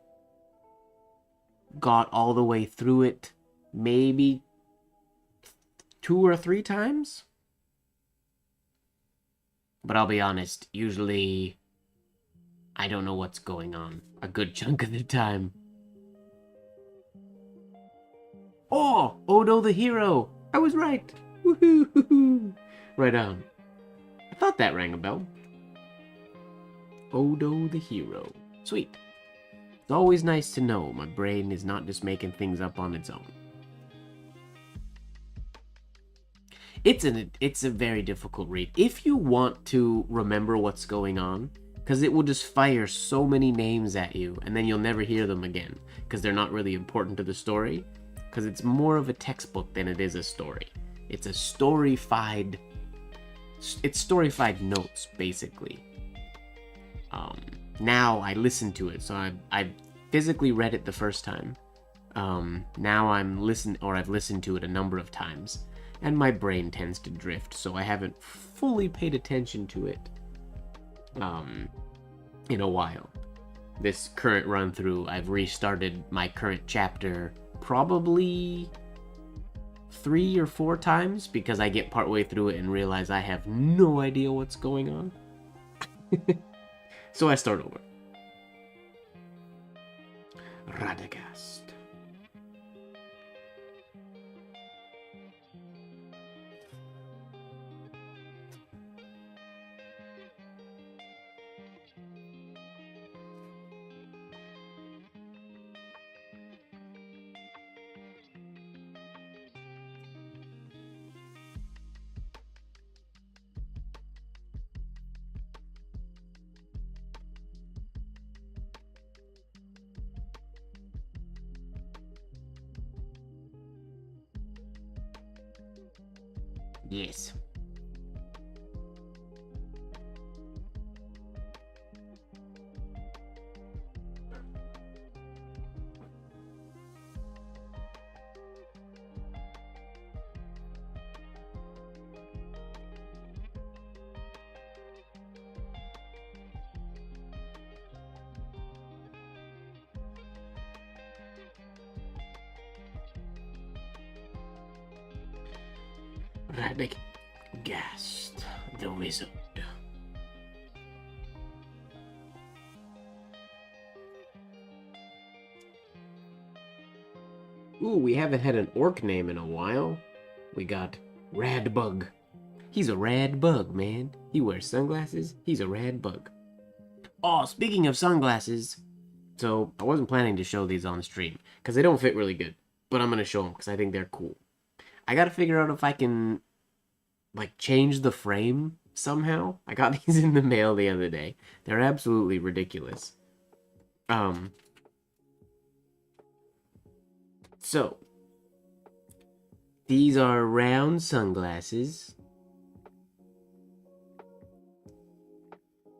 got all the way through it maybe 2 or 3 times. But I'll be honest, usually I don't know what's going on a good chunk of the time. Oh, Odo the hero! I was right! Woohoo! Right on. I thought that rang a bell. Odo the hero. Sweet. It's always nice to know my brain is not just making things up on its own. It's a very difficult read. If you want to remember what's going on, because it will just fire so many names at you, and then you'll never hear them again, because they're not really important to the story, because it's more of a textbook than it is a story. It's a storyfied... It's storyfied notes, basically. Now I listen to it, so I physically read it the first time. Now I've listened to it a number of times. And my brain tends to drift, so I haven't fully paid attention to it in a while. This current run through, I've restarted my current chapter probably 3 or 4 times because I get partway through it and realize I have no idea what's going on. So I start over. Radagast. Yes. Radagast the Wizard. Ooh, we haven't had an orc name in a while. We got Radbug. He's a rad bug, man. He wears sunglasses. He's a rad bug. Oh, speaking of sunglasses, so I wasn't planning to show these on stream because they don't fit really good, but I'm gonna show them because I think they're cool. I gotta figure out if I can like change the frame somehow. I got these in the mail the other day. They're absolutely ridiculous. So these are round sunglasses.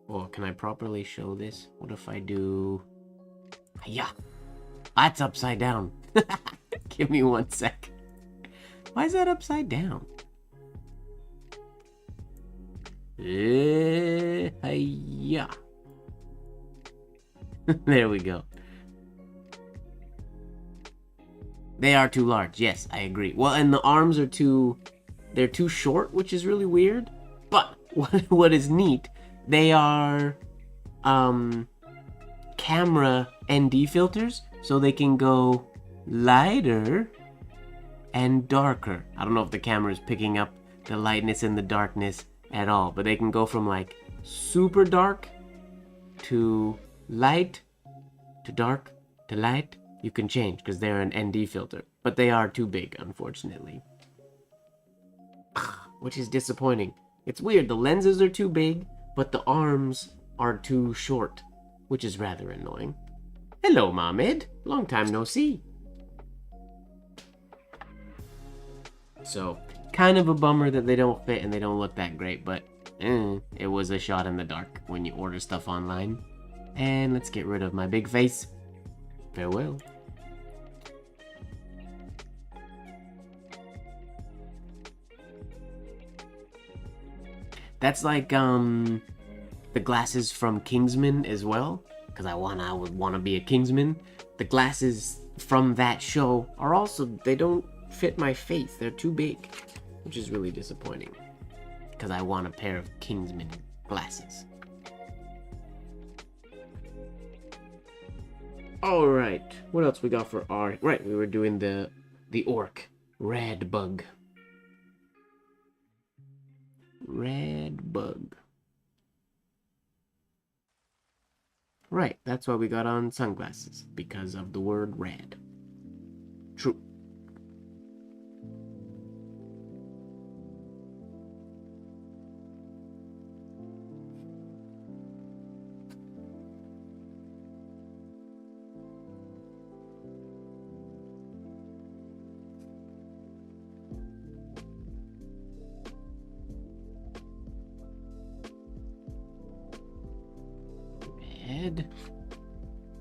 Oh, can I properly show this? What if I do... Yeah, that's upside down. Give me 1 sec. Why is that upside down? Yeah. There we go. They are too large. Yes, I agree. Well, and the arms are they're too short, which is really weird. But what is neat, they are camera ND filters, so they can go lighter and darker. I don't know if the camera is picking up the lightness and the darkness at all, but they can go from like super dark to light to dark to light. You can change because they're an ND filter, but they are too big, unfortunately, which is disappointing. It's weird, the lenses are too big, but the arms are too short, which is rather annoying. Hello, Mohammed. Long time no see. So, kind of a bummer that they don't fit and they don't look that great, but it was a shot in the dark when you order stuff online. And let's get rid of my big face. Farewell. That's like the glasses from Kingsman as well, because I would want to be a Kingsman. The glasses from that show are also, they don't fit my face. They're too big, which is really disappointing, because I want a pair of Kingsman glasses. All right, what else we got for our... Right, we were doing the orc. Radbug. Radbug. Right, that's why we got on sunglasses, because of the word rad. True.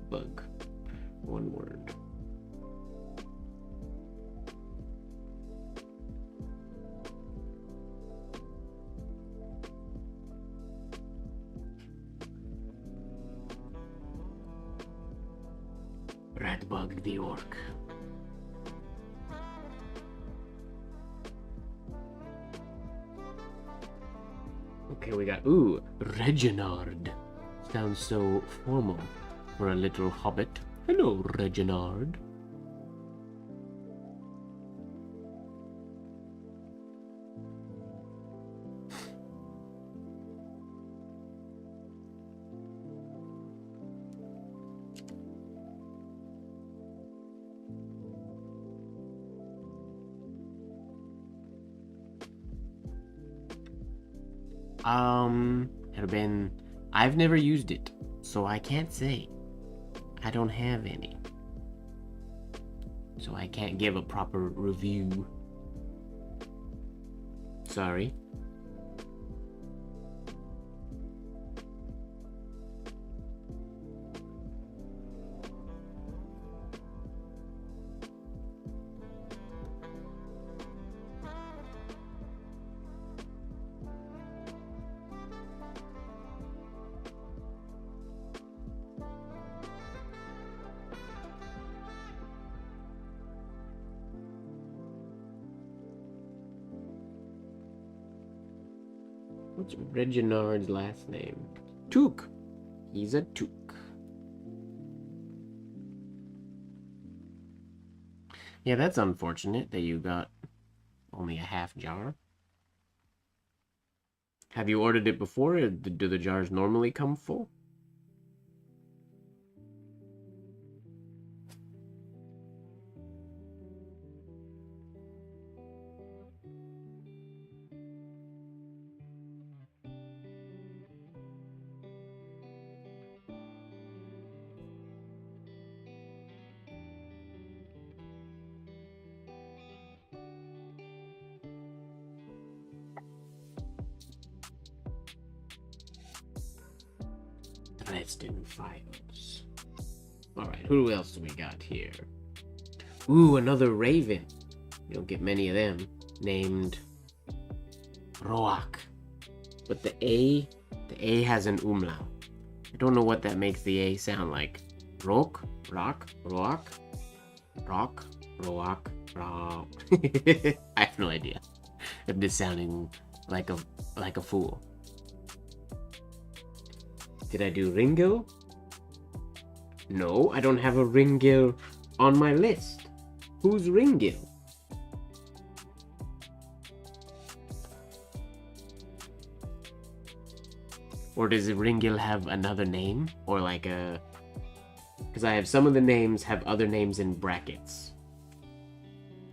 Bug. One word. Radbug the orc. Okay, we got Reginald. Sounds so formal for a little hobbit. Hello, Reginald. Have been... I've never used it, so I can't say. I don't have any. So I can't give a proper review. Sorry. What's Reginald's last name? Took. He's a took. Yeah, that's unfortunate that you got only a half jar. Have you ordered it before? Or do the jars normally come full? Dresden Files. Alright, who else do we got here? Ooh, another raven. You don't get many of them. Named Roak. But the A has an umlaut. I don't know what that makes the A sound like. Rock, rock, rock, rock, rock, rock. I have no idea. I'm just sounding like a fool. Did I do Ringo? No, I don't have a Ringo on my list. Who's Ringo? Or does Ringo have another name? Or like a... Because I have some of the names have other names in brackets.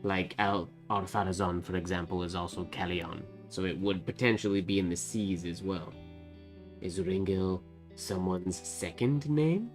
Like Al-Farazon, for example, is also Callion. So it would potentially be in the C's as well. Is Ringo someone's second name?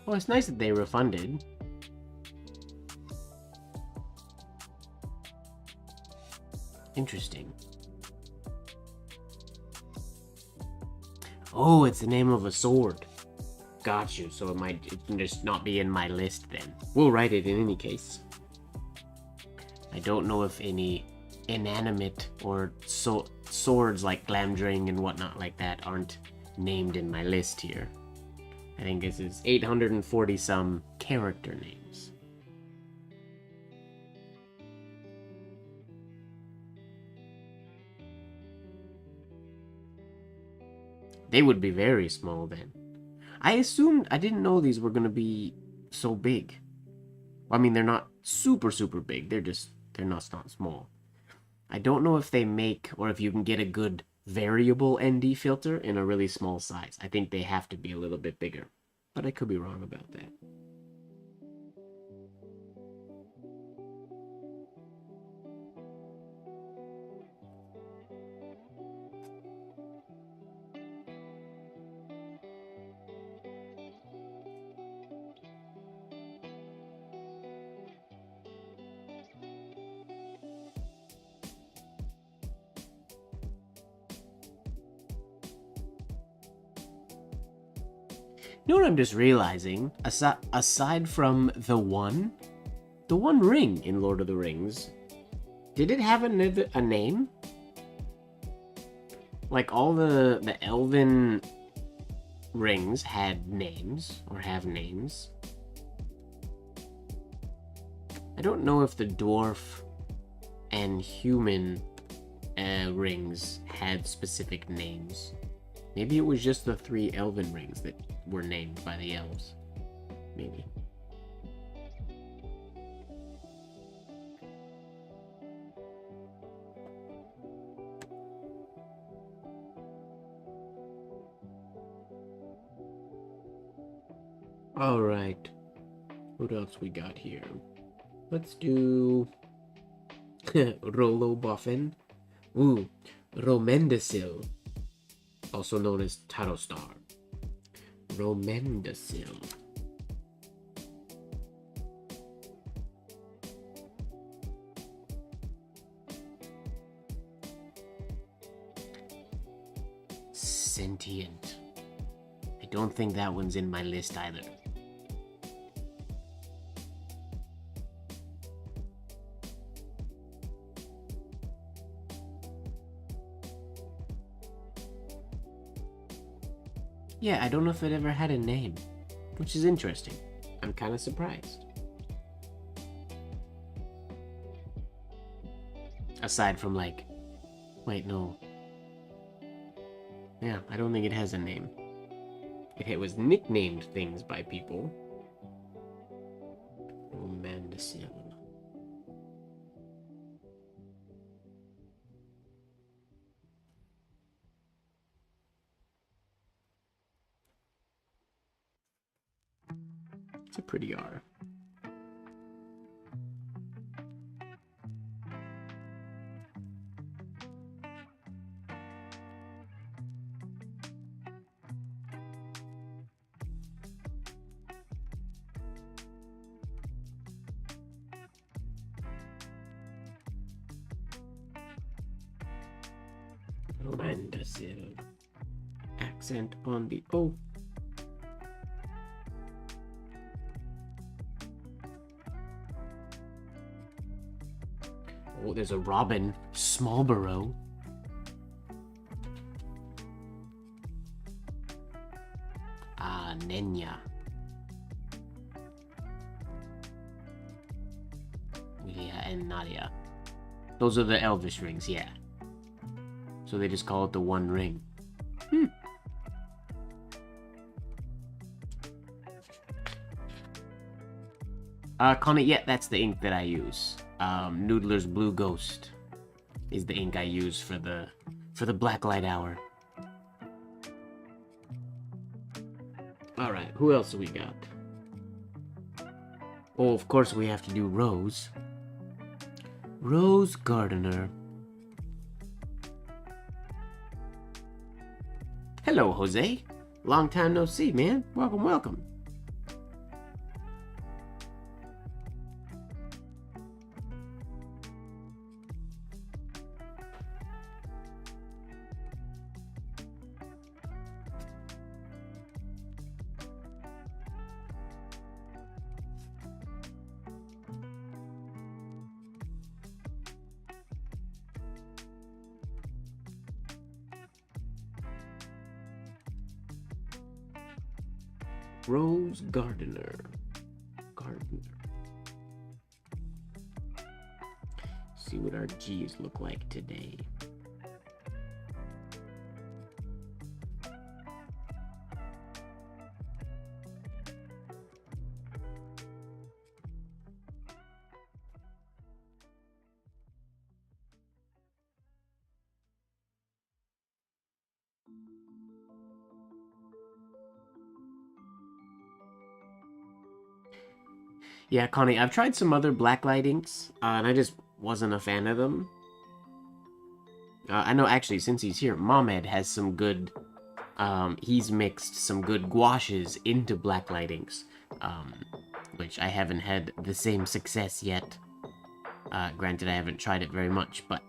Well, it's nice that they refunded. Interesting. Oh, it's the name of a sword. Got you, so it might just not be in my list then. We'll write it in any case. I don't know if any inanimate or swords like Glamdring and whatnot like that aren't named in my list here. I think this is 840 some character names. They would be very small then. I didn't know these were gonna be so big. I mean, they're not super big. They're not small. I don't know if they make, or if you can get a good variable ND filter in a really small size. I think they have to be a little bit bigger, but I could be wrong about that. You know what I'm just realizing? Aside from the one ring in Lord of the Rings, did it have a name? Like all the elven rings had names, or have names. I don't know if the dwarf and human rings had specific names. Maybe it was just the 3 elven rings that were named by the elves. Maybe. All right. What else we got here? Let's do Rolo Boffin. Ooh, Romendasil, also known as Tarostar. Romendasil. Sentient. I don't think that one's in my list either. Yeah, I don't know if it ever had a name, which is interesting. I'm kind of surprised. Aside from like, wait, no. Yeah, I don't think it has a name. It was nicknamed things by people. Romandasil. It's a pretty R. Romandasil. Accent on the O. Oh, there's a Robin Smallborough. Ah, Nenya. Leah and Nadia. Those are the Elvish rings, yeah. So they just call it the One Ring. Connie, yeah, that's the ink that I use. Noodler's Blue Ghost is the ink I use for the Blacklight Hour. All right, who else do we got? Oh, of course we have to do Rose. Rose Gardener. Hello, Jose. Long time no see, man. Welcome, welcome. Rose Gardener. See what our G's look like today. Yeah, Connie, I've tried some other blacklight inks, and I just wasn't a fan of them. I know, actually, since he's here, Mohamed has some good, he's mixed some good gouaches into blacklight inks, which I haven't had the same success yet. Granted, I haven't tried it very much, but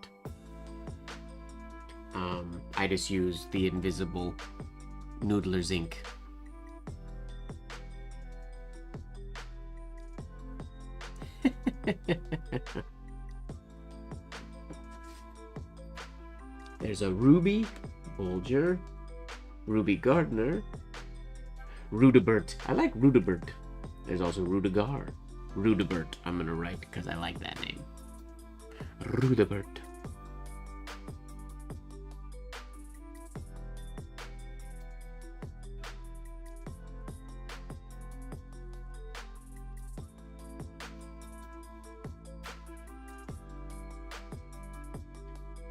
I just use the invisible Noodler's ink. There's a Ruby Bolger, Ruby Gardner, Rudibert. I like Rudibert. There's also Rudigar. Rudibert, I'm gonna write because I like that name. Rudibert.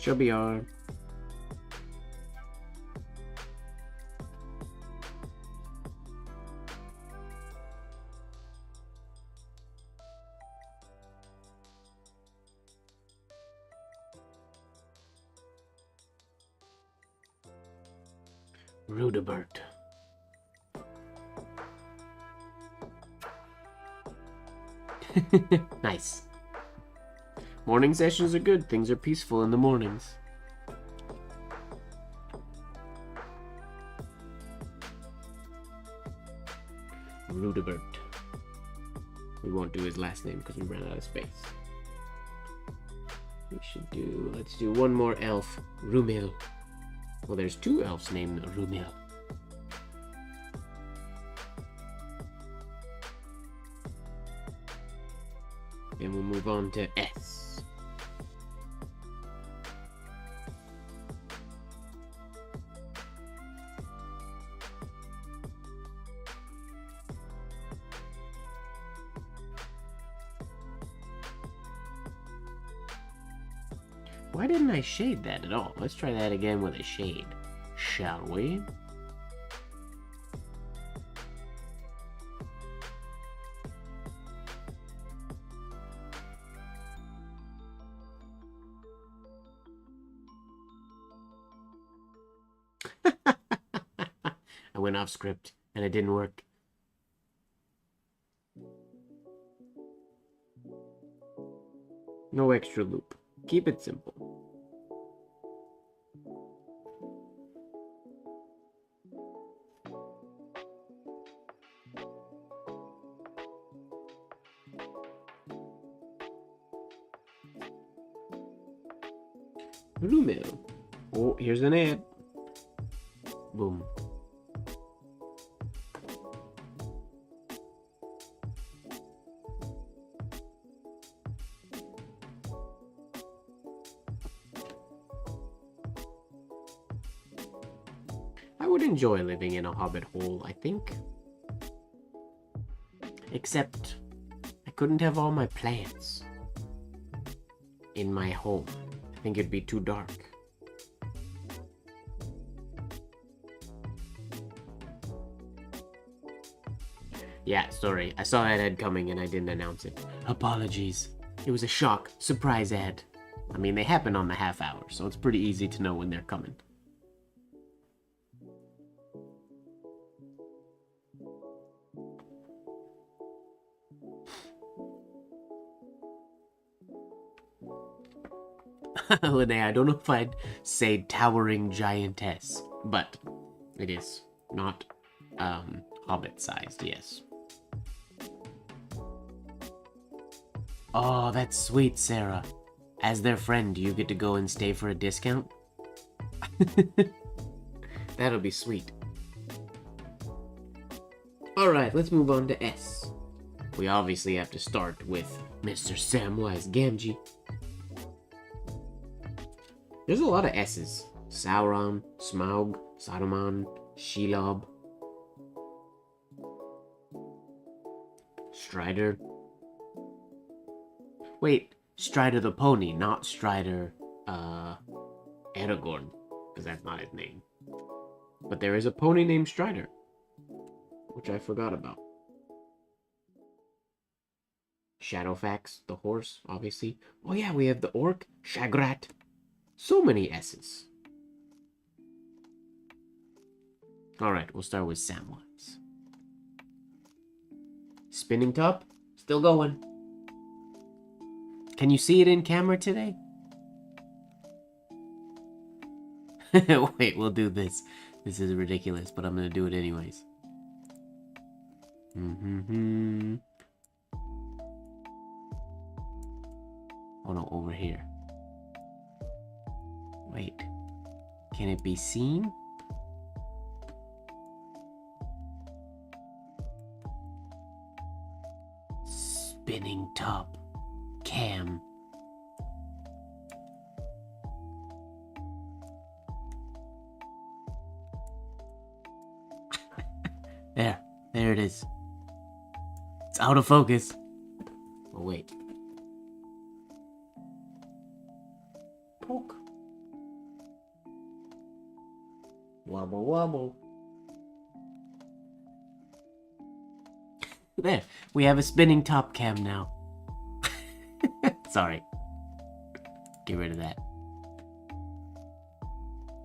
She'll be alright. Rudebert. Nice. Morning sessions are good. Things are peaceful in the mornings. Rudebert. We won't do his last name because we ran out of space. Let's do one more elf. Rumil. Well, there's 2 elves named Rumil. Then we'll move on to S. Why didn't I shade that at all? Let's try that again with a shade, shall we? I went off script and it didn't work. No extra loop. Keep it simple. Blue mail. Oh, here's an ad. Boom. I would enjoy living in a hobbit hole, I think. Except, I couldn't have all my plants in my home. I think it'd be too dark. Yeah, sorry. I saw that ad coming and I didn't announce it. Apologies. It was a shock, surprise ad. I mean, they happen on the half hour, so it's pretty easy to know when they're coming. Linnea, I don't know if I'd say towering giantess, but it is not hobbit-sized, yes. Oh, that's sweet, Sarah. As their friend, do you get to go and stay for a discount? That'll be sweet. Alright, let's move on to S. We obviously have to start with Mr. Samwise Gamgee. There's a lot of S's. Sauron, Smaug, Saruman, Shelob, Strider. Wait, Strider the pony, not Strider, Aragorn, because that's not his name. But there is a pony named Strider, which I forgot about. Shadowfax, the horse, obviously. Oh yeah, we have the orc, Shagrat. So many S's. Alright, we'll start with Samwise. Spinning top, still going. Can you see it in camera today? Wait, we'll do this. This is ridiculous, but I'm gonna do it anyways. Oh no, over here. Wait, can it be seen? Spinning top, cam. There it is. It's out of focus. Oh wait. Poke. Wobble wobble. There, we have a spinning top cam now. Sorry. Get rid of that.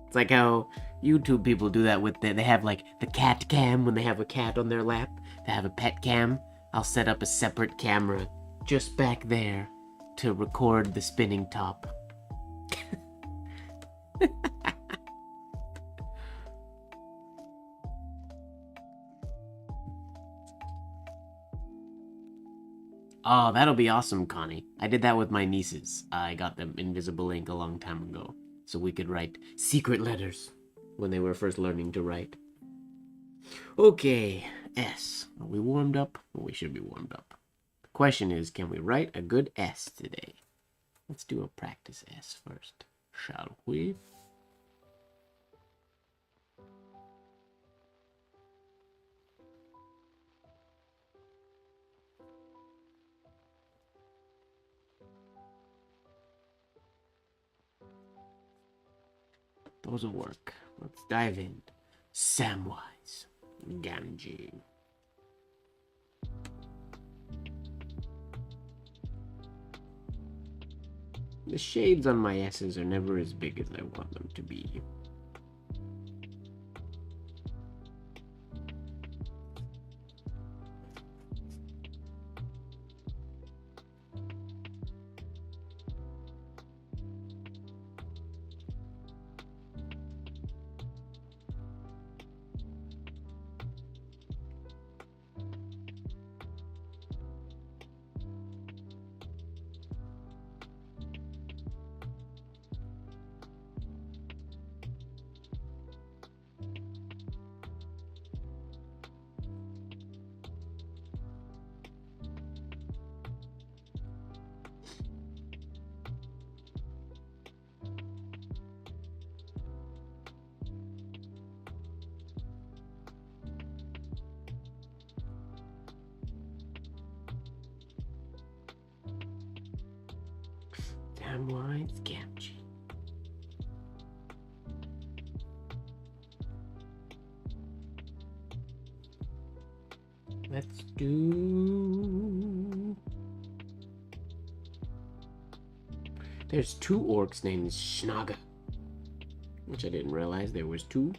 It's like how YouTube people do that with they have like the cat cam when they have a cat on their lap. They have a pet cam. I'll set up a separate camera just back there to record the spinning top. Oh, that'll be awesome, Connie. I did that with my nieces. I got them invisible ink a long time ago, so we could write secret letters when they were first learning to write. Okay, S. Are we warmed up? Well, we should be warmed up. The question is, can we write a good S today? Let's do a practice S first, shall we? Those will work. Let's dive in. Samwise Gamgee. The shades on my S's are never as big as I want them to be. Samwise Gamgee. Let's do... There's 2 orcs named Schnaga, which I didn't realize there was 2.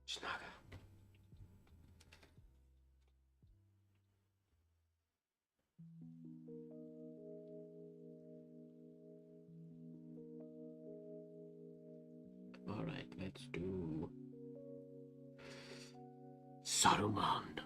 Schnaga. All right, let's do Saruman.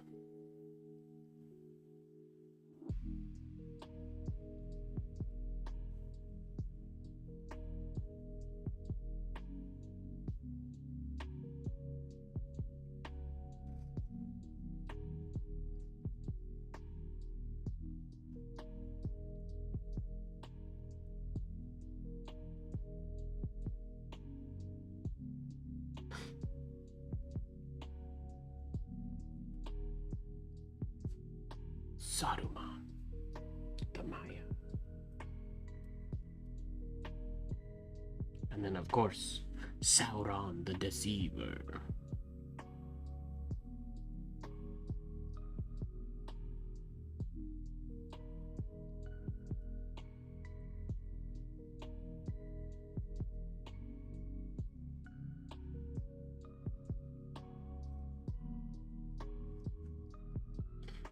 Saruman, the Maya. And then, of course, Sauron the Deceiver.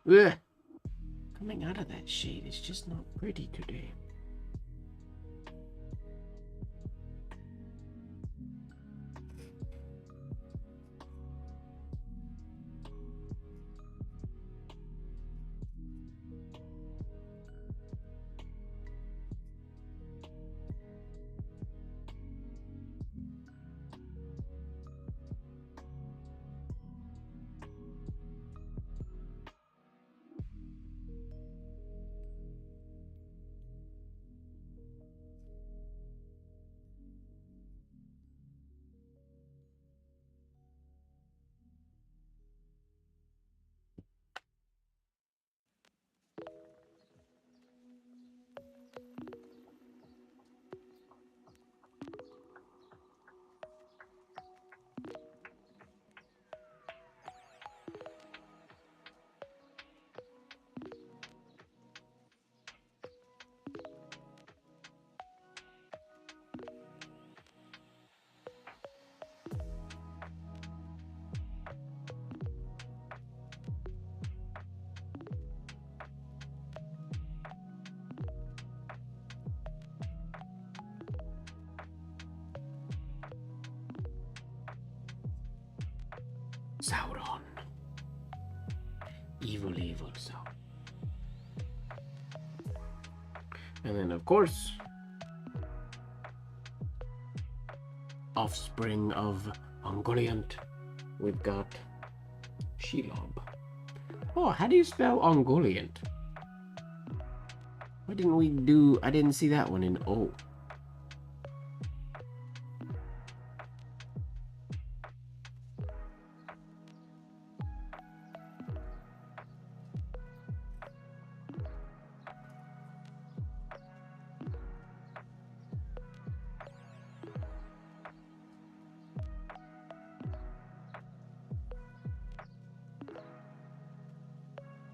Ugh. Coming out of that shade is just not pretty today. Sauron. Evil, evil Sauron. And then, of course, offspring of Ungoliant, we've got Shelob. Oh, how do you spell Ungoliant? Why didn't we do... I didn't see that one in O.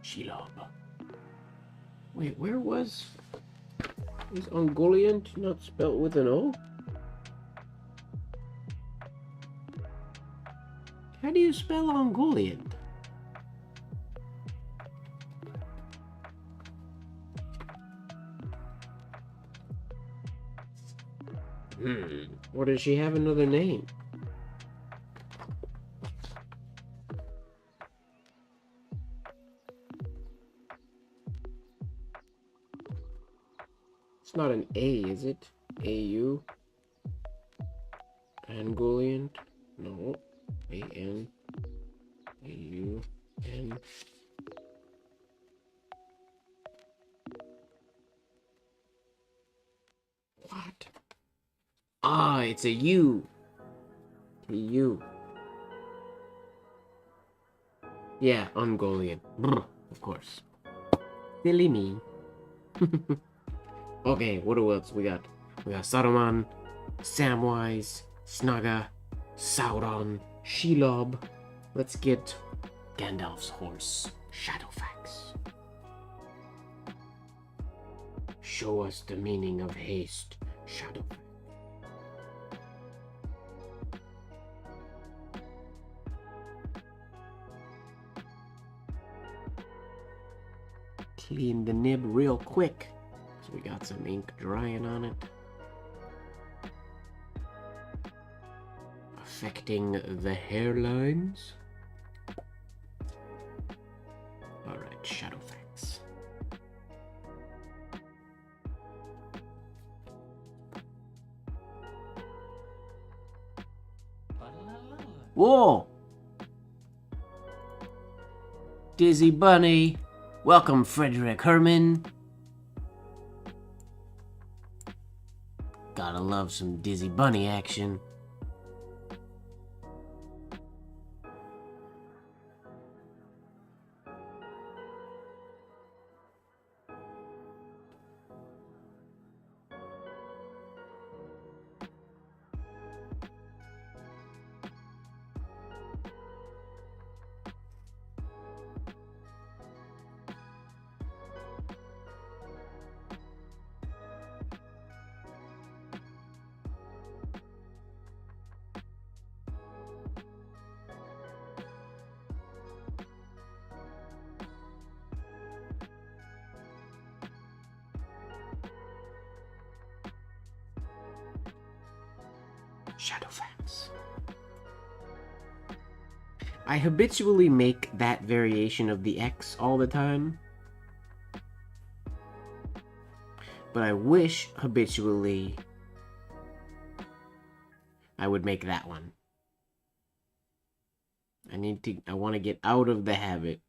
Shelob. Wait, where was... Is Ungoliant not spelled with an O? How do you spell Ungoliant? Or does she have another name? It's not an A, is it? A-U? Angoliant? No. A-N. A-U-N. What? Ah, it's a U. A U. Yeah, Ungoliant. Brr, of course. Silly me. Okay, what else we got? We got Saruman, Samwise, Snugga, Sauron, Shelob. Let's get Gandalf's horse, Shadowfax. Show us the meaning of haste, Shadowfax. Clean the nib real quick. So we got some ink drying on it. Affecting the hairlines. Alright, Shadowfax. Whoa! Dizzy Bunny. Welcome, Frederick Herman. Gotta love some Dizzy Bunny action. Shadowfax. I habitually make that variation of the X all the time. But I wish habitually I would make that one. I want to get out of the habit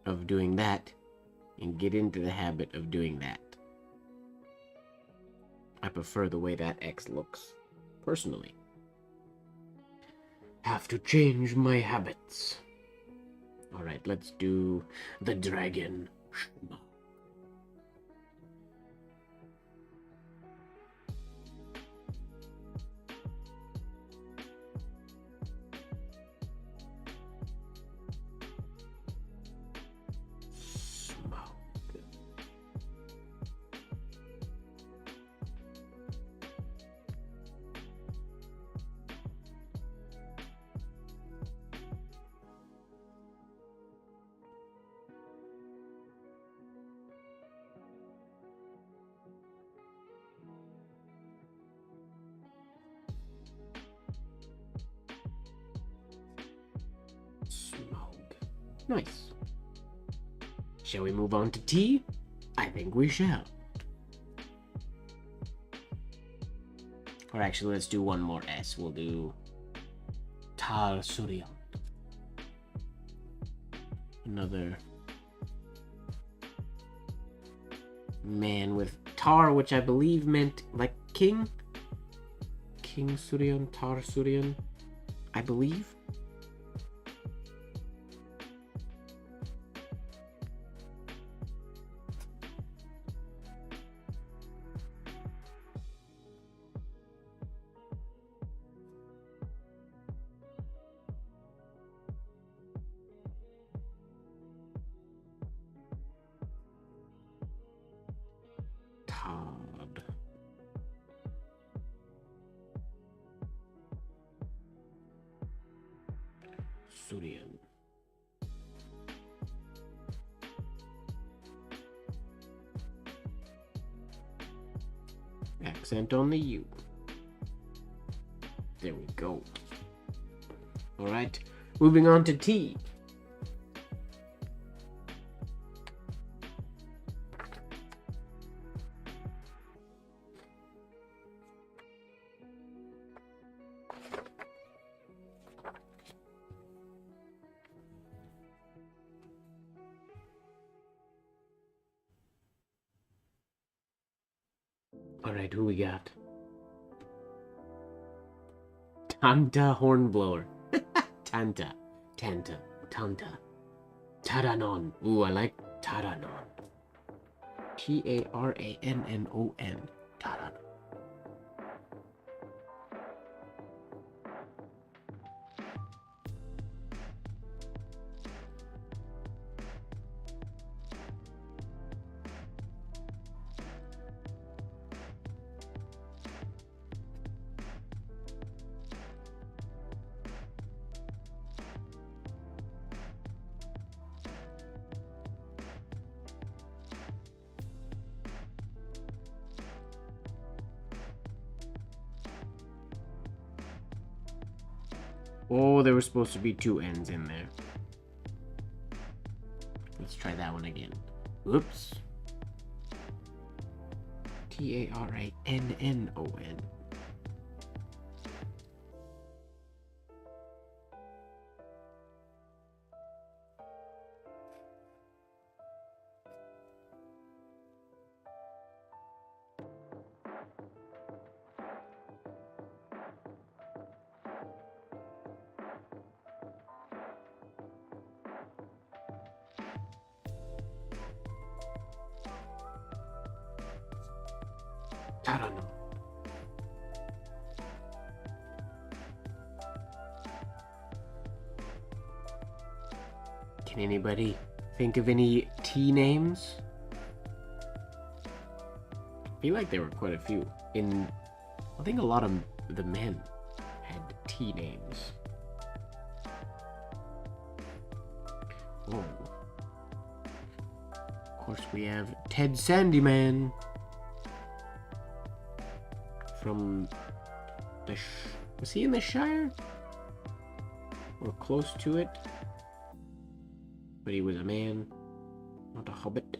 of doing that and get into the habit of doing that. I prefer the way that X looks, personally. Have to change my habits. Alright, let's do the dragon. Nice. Shall we move on to T? I think we shall. Or actually, let's do one more S. We'll do Tar Surya. Another man with tar, which I believe meant like king. King Suryan, Tar Suryan, I believe. Todd. Suryan. Accent on the U. There we go. Alright, moving on to T. Alright, who we got? Tanta Hornblower. Tanta. Taranon. Ooh, I like Taranon. T-A-R-A-N-N-O-N. Taranon. Oh, there were supposed to be two N's in there. Let's try that one again. Oops. T-A-R-A-N-N-O-N. I don't know. Can anybody think of any T names? I feel like there were quite a few. I think a lot of the men had T names. Oh. Of course, we have Ted Sandyman. From the was he in the Shire? Or close to it? But he was a man, not a hobbit.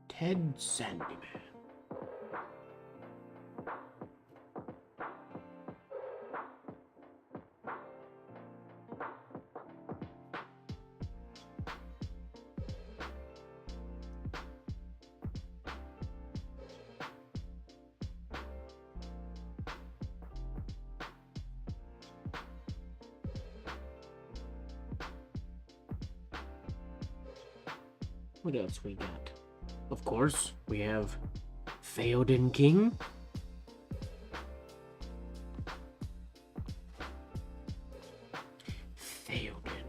Ted Sandyman. What else we got? Of course, we have Theoden King. Theoden.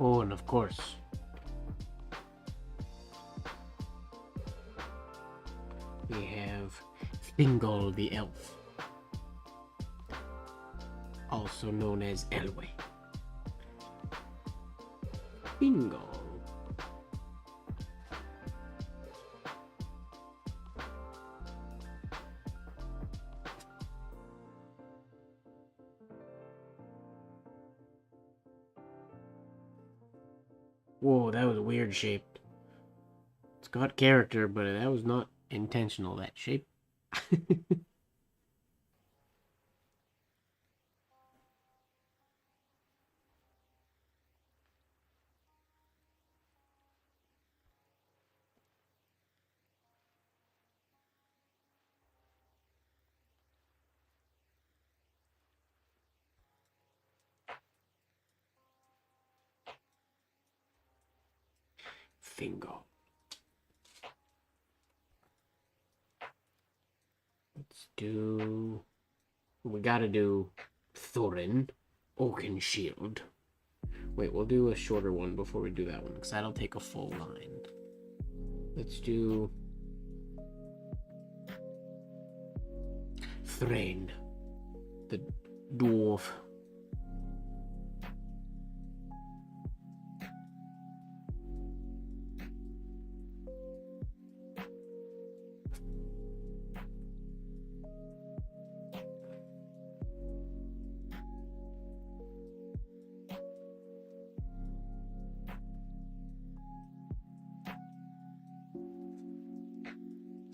Oh, and of course, we have Thingol the Elf, also known as Elway. Thingol. Whoa, that was weird shaped. It's got character, but that was not intentional, that shape. Fingal. Let's do... We gotta do Thorin Oakenshield. Wait, we'll do a shorter one before we do that one, because that'll take a full line. Let's do... Thrain, the dwarf.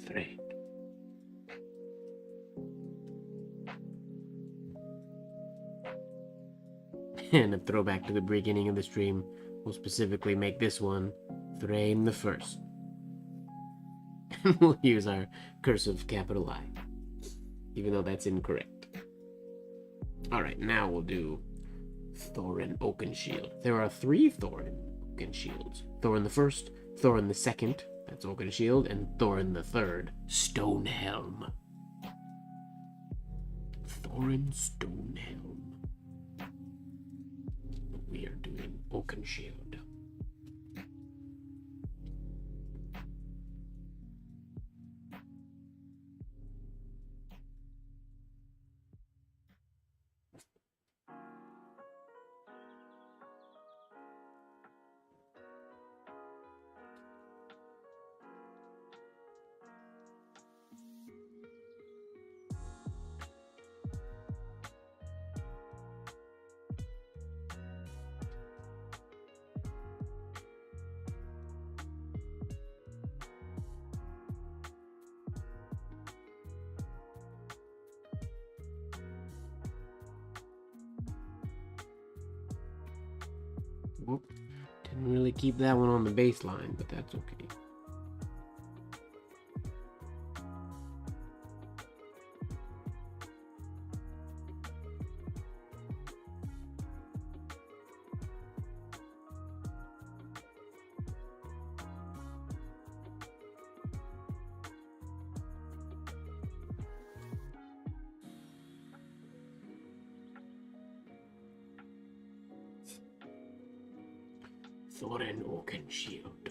Thrain. And a throwback to the beginning of the stream, we'll specifically make this one Thrain the First. We'll use our cursive capital I, even though that's incorrect. Alright, now we'll do Thorin Oakenshield. There are 3 Thorin Oakenshields. Thorin the First, Thorin the Second, that's Oakenshield, and Thorin the Third, Stonehelm. Thorin Stonehelm. We are doing Oakenshield. Whoop. Didn't really keep that one on the baseline, but that's okay. Thorin Oakenshield.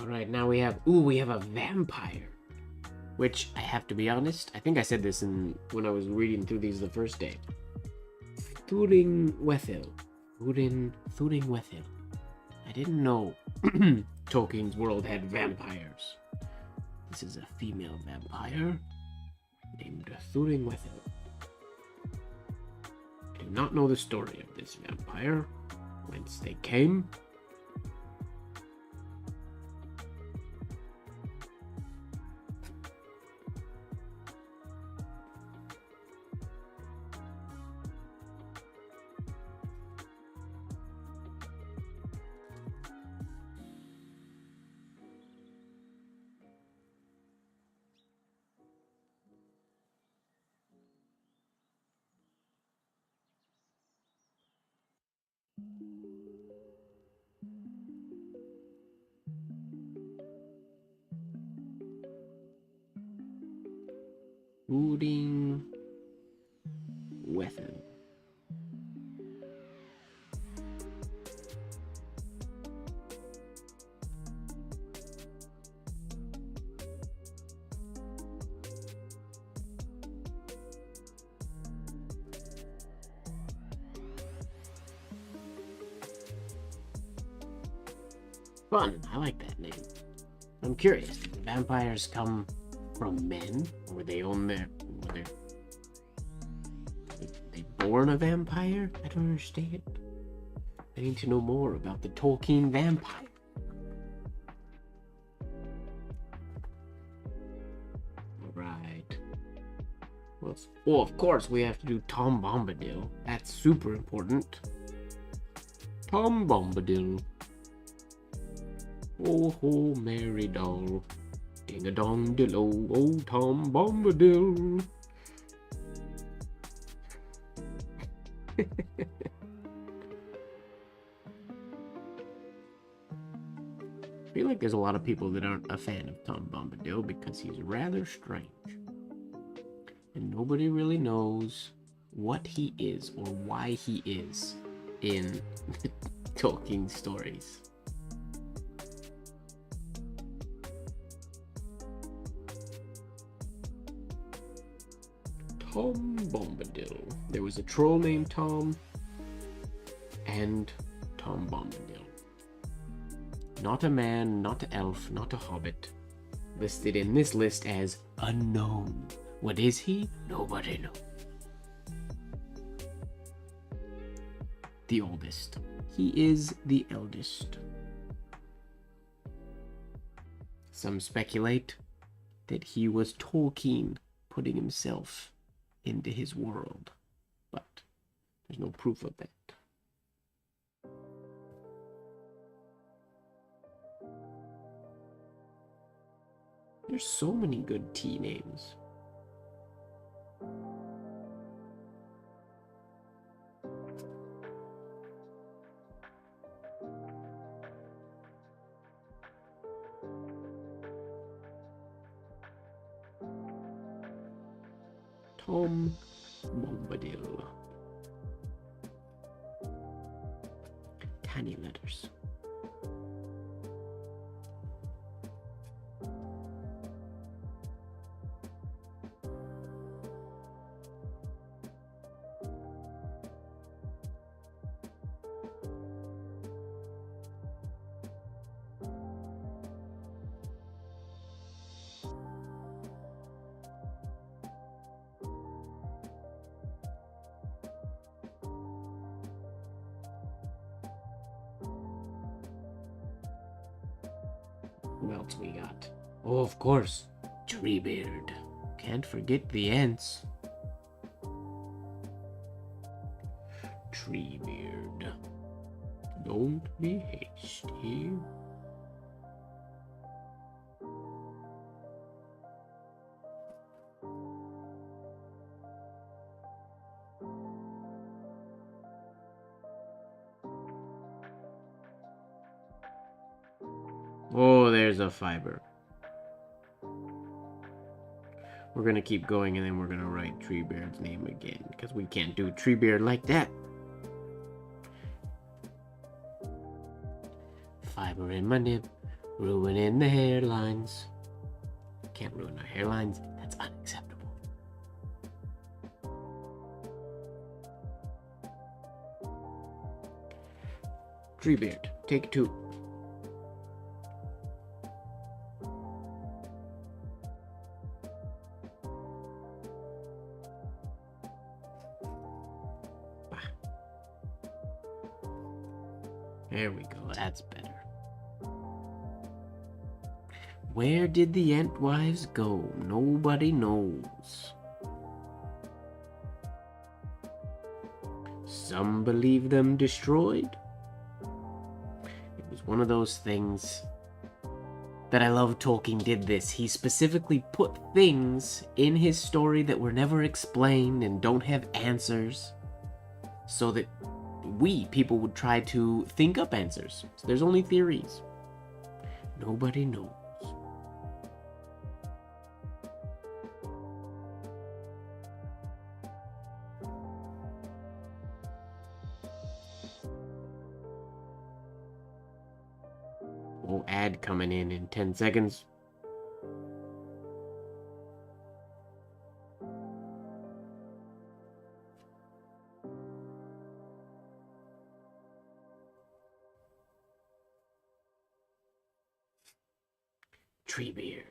Alright, now we have... Ooh, we have a vampire. Which, I have to be honest, I think I said this when I was reading through these the first day. Thurin Wethil. Thurin Wethil. I didn't know Tolkien's world had vampires. This is a female vampire named Thurin Wethil. I do not know the story of this vampire, whence they came. Thurin Wethil. Fun. I like that name. I'm curious. Did the vampires come from men? Were they born a vampire? I don't understand. I need to know more about the Tolkien vampire. Alright. Well, of course, we have to do Tom Bombadil. That's super important. Tom Bombadil. Oh, ho, merry doll. Ding-a-dong-dill-o, oh, Tom Bombadil. I feel like there's a lot of people that aren't a fan of Tom Bombadil because he's rather strange. And nobody really knows what he is or why he is in Tolkien stories. Tom Bombadil. There was a troll named Tom and Tom Bombadil. Not a man, not an elf, not a hobbit. Listed in this list as unknown. What is he? Nobody knows. The oldest. He is the eldest. Some speculate that he was Tolkien putting himself into his world, but there's no proof of that. There's so many good tea names. Tom Bombadil. Tiny letters. What else we got? Oh, of course, Treebeard. Can't forget the Ents. Treebeard. Don't be hasty. Oh, there's a fiber. We're gonna keep going and then we're gonna write Treebeard's name again because we can't do Treebeard like that. Fiber in my nib, ruining the hairlines. Can't ruin our hairlines. That's unacceptable. Treebeard, take 2. There we go, that's better. Where did the Entwives go? Nobody knows. Some believe them destroyed. It was one of those things that I love Tolkien did this. He specifically put things in his story that were never explained and don't have answers so that we, people, would try to think up answers. So there's only theories. Nobody knows. Oh, ad coming in 10 seconds. Treebeard.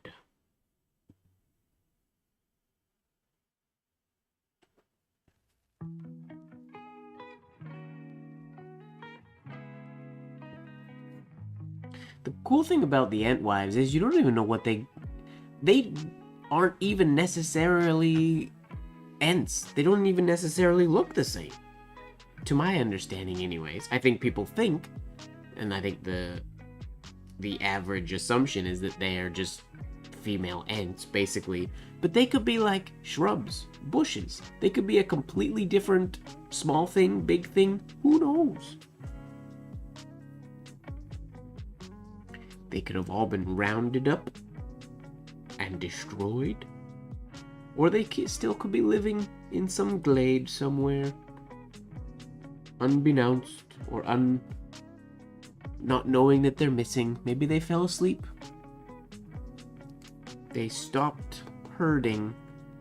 The cool thing about the Entwives is you don't even know what they aren't even necessarily Ents. They don't even necessarily look the same. To my understanding anyways. I think people think, and I think the average assumption is that they are just female Ents, basically. But they could be like shrubs, bushes. They could be a completely different small thing, big thing. Who knows? They could have all been rounded up and destroyed. Or they still could be living in some glade somewhere. Unbeknownst or not knowing that they're missing. Maybe they fell asleep. They stopped herding.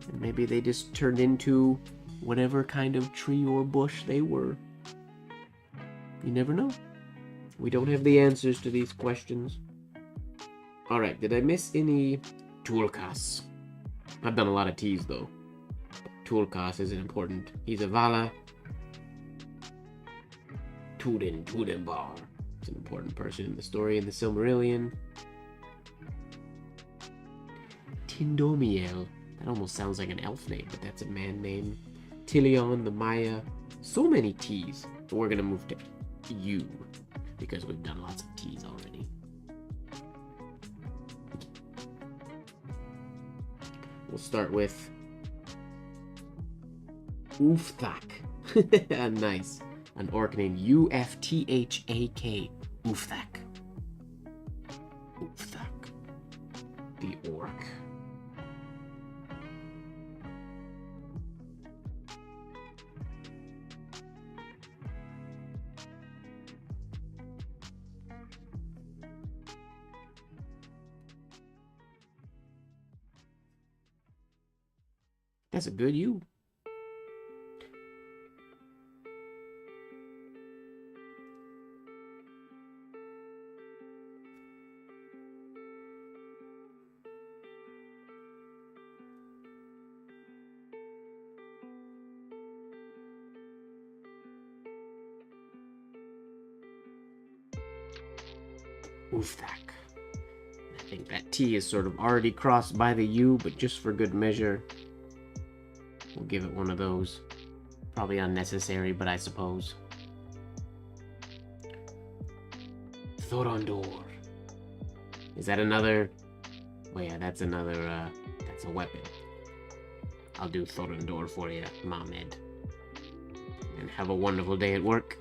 And maybe they just turned into whatever kind of tree or bush they were. You never know. We don't have the answers to these questions. Alright, did I miss any Tulkas? I've done a lot of T's though. Tulkas isn't important. He's a Vala. Tudenbar. It's an important person in the story in the Silmarillion. Tindomiel. That almost sounds like an elf name, but that's a man name. Tilion, the Maya. So many T's. But we're gonna move to U because we've done lots of T's already. We'll start with Ufthak. Nice. An orc named Ufthak. Ufthak. Ufthak. The orc. That's a good U. Ufthak. I think that T is sort of already crossed by the U, but just for good measure, we'll give it one of those. Probably unnecessary, but I suppose. Thorondor. Is that another... Oh yeah, that's another, that's a weapon. I'll do Thorondor for you, Mahmed. And have a wonderful day at work.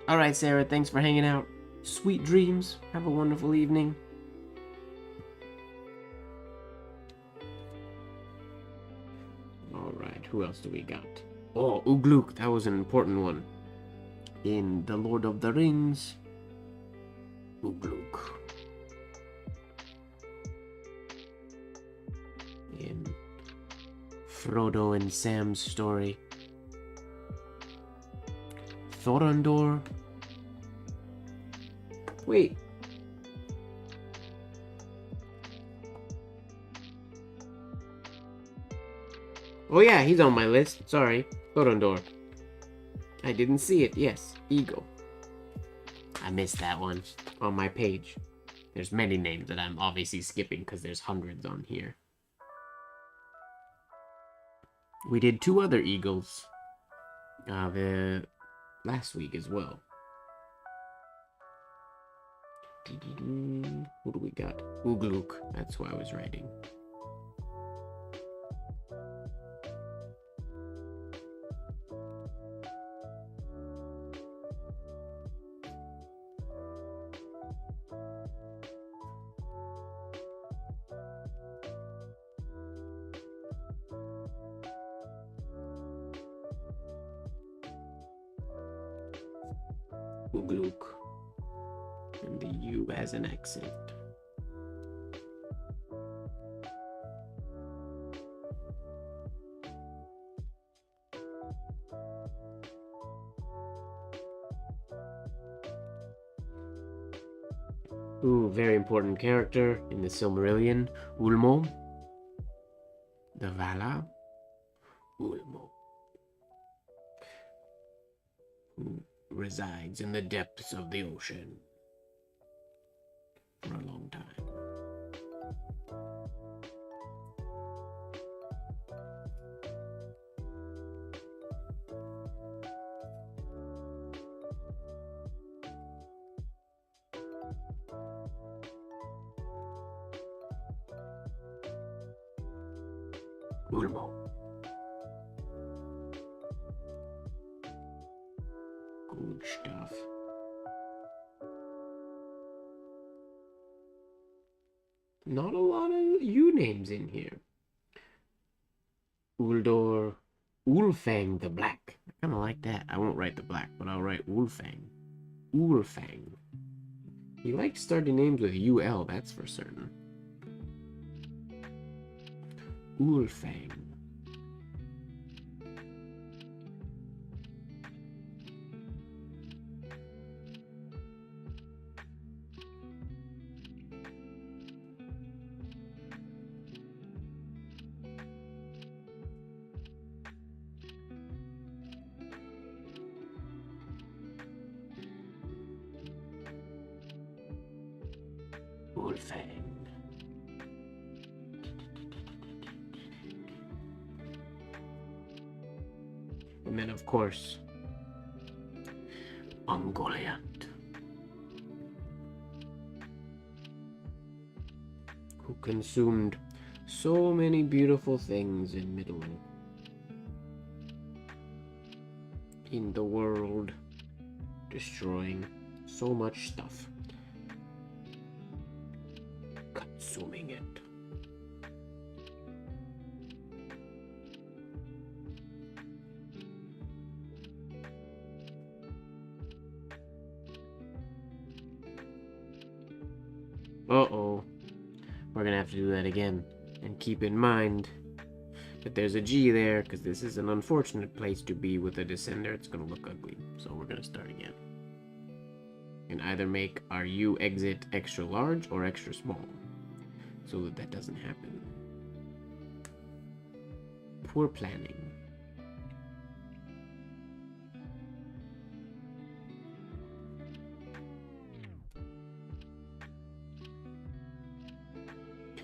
Alright, Sarah, thanks for hanging out. Sweet dreams. Have a wonderful evening. Alright, who else do we got? Oh, Ugluk, that was an important one. In The Lord of the Rings, Ugluk. In Frodo and Sam's story, Thorondor. Wait. Oh yeah, he's on my list. Sorry. Thorondor. I didn't see it. Yes. Eagle. I missed that one on my page. There's many names that I'm obviously skipping because there's hundreds on here. We did 2 other eagles. The last week as well. What do we got? Ugluk. That's who I was writing. Ugluk. And the U has an accent. Ooh, very important character in the Silmarillion. Ulmo. The Vala. Ulmo. Who resides in the depths of the ocean for a long time. Ulmo. Good stuff. Not a lot of U names in here. Uldor. Ulfang the Black. I kind of like that. I won't write the black, but I'll write Ulfang. Ulfang. He likes starting names with UL, that's for certain. Ulfang. Ulfang. And then, of course, Ungoliant. Who consumed so many beautiful things in Middle-earth. In the world, destroying so much stuff. Consuming it. Uh-oh. We're gonna have to do that again. And keep in mind that there's a G there, because this is an unfortunate place to be with a descender. It's gonna look ugly. So we're gonna start again. And either make our U exit extra large or extra small, so that that doesn't happen. Poor planning.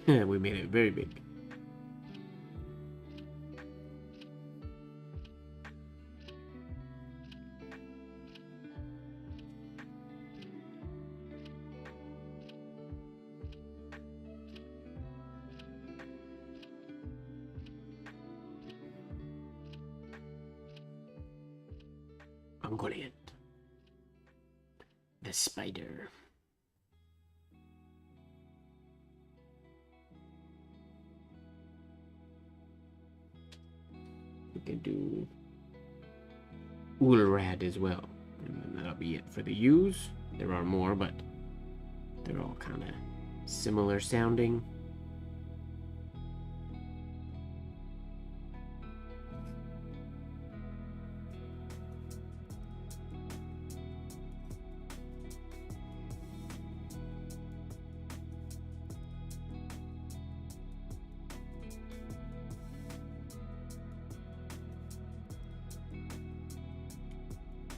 We made it very big. Ungoliant. The spider. We can do Ulrad as well. And then that'll be it for the U's. There are more, but they're all kind of similar sounding.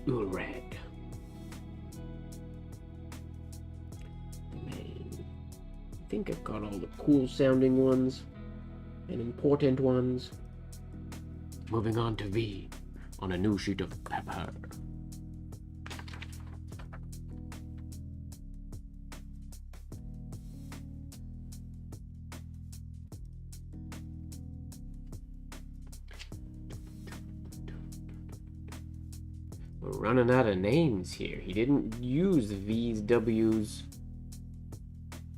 Ulrad. I think I've got all the cool sounding ones and important ones. Moving on to V on a new sheet of paper. We're running out of names here. He didn't use V's, W's,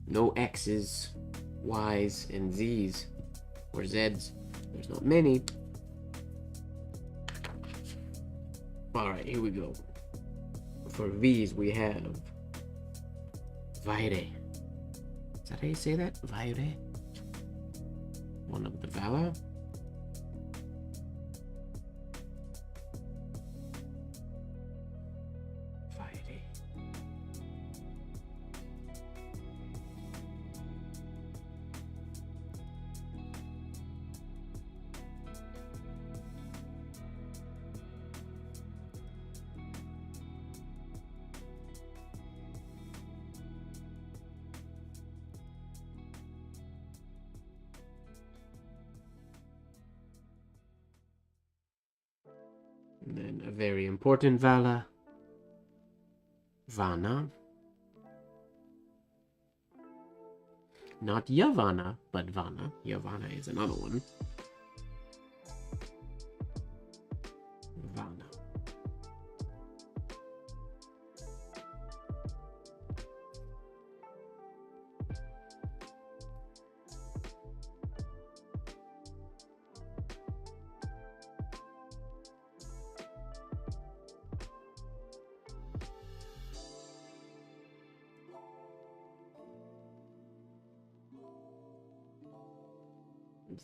no X's, Y's, and Z's, or Z's. There's not many. Alright, here we go. For V's, we have Vaire. Is that how you say that? Vaire? One of the Vala. Vaire. And then a very important Vala, Vana. Not Yavanna, but Vana. Yavanna is another one. Vana.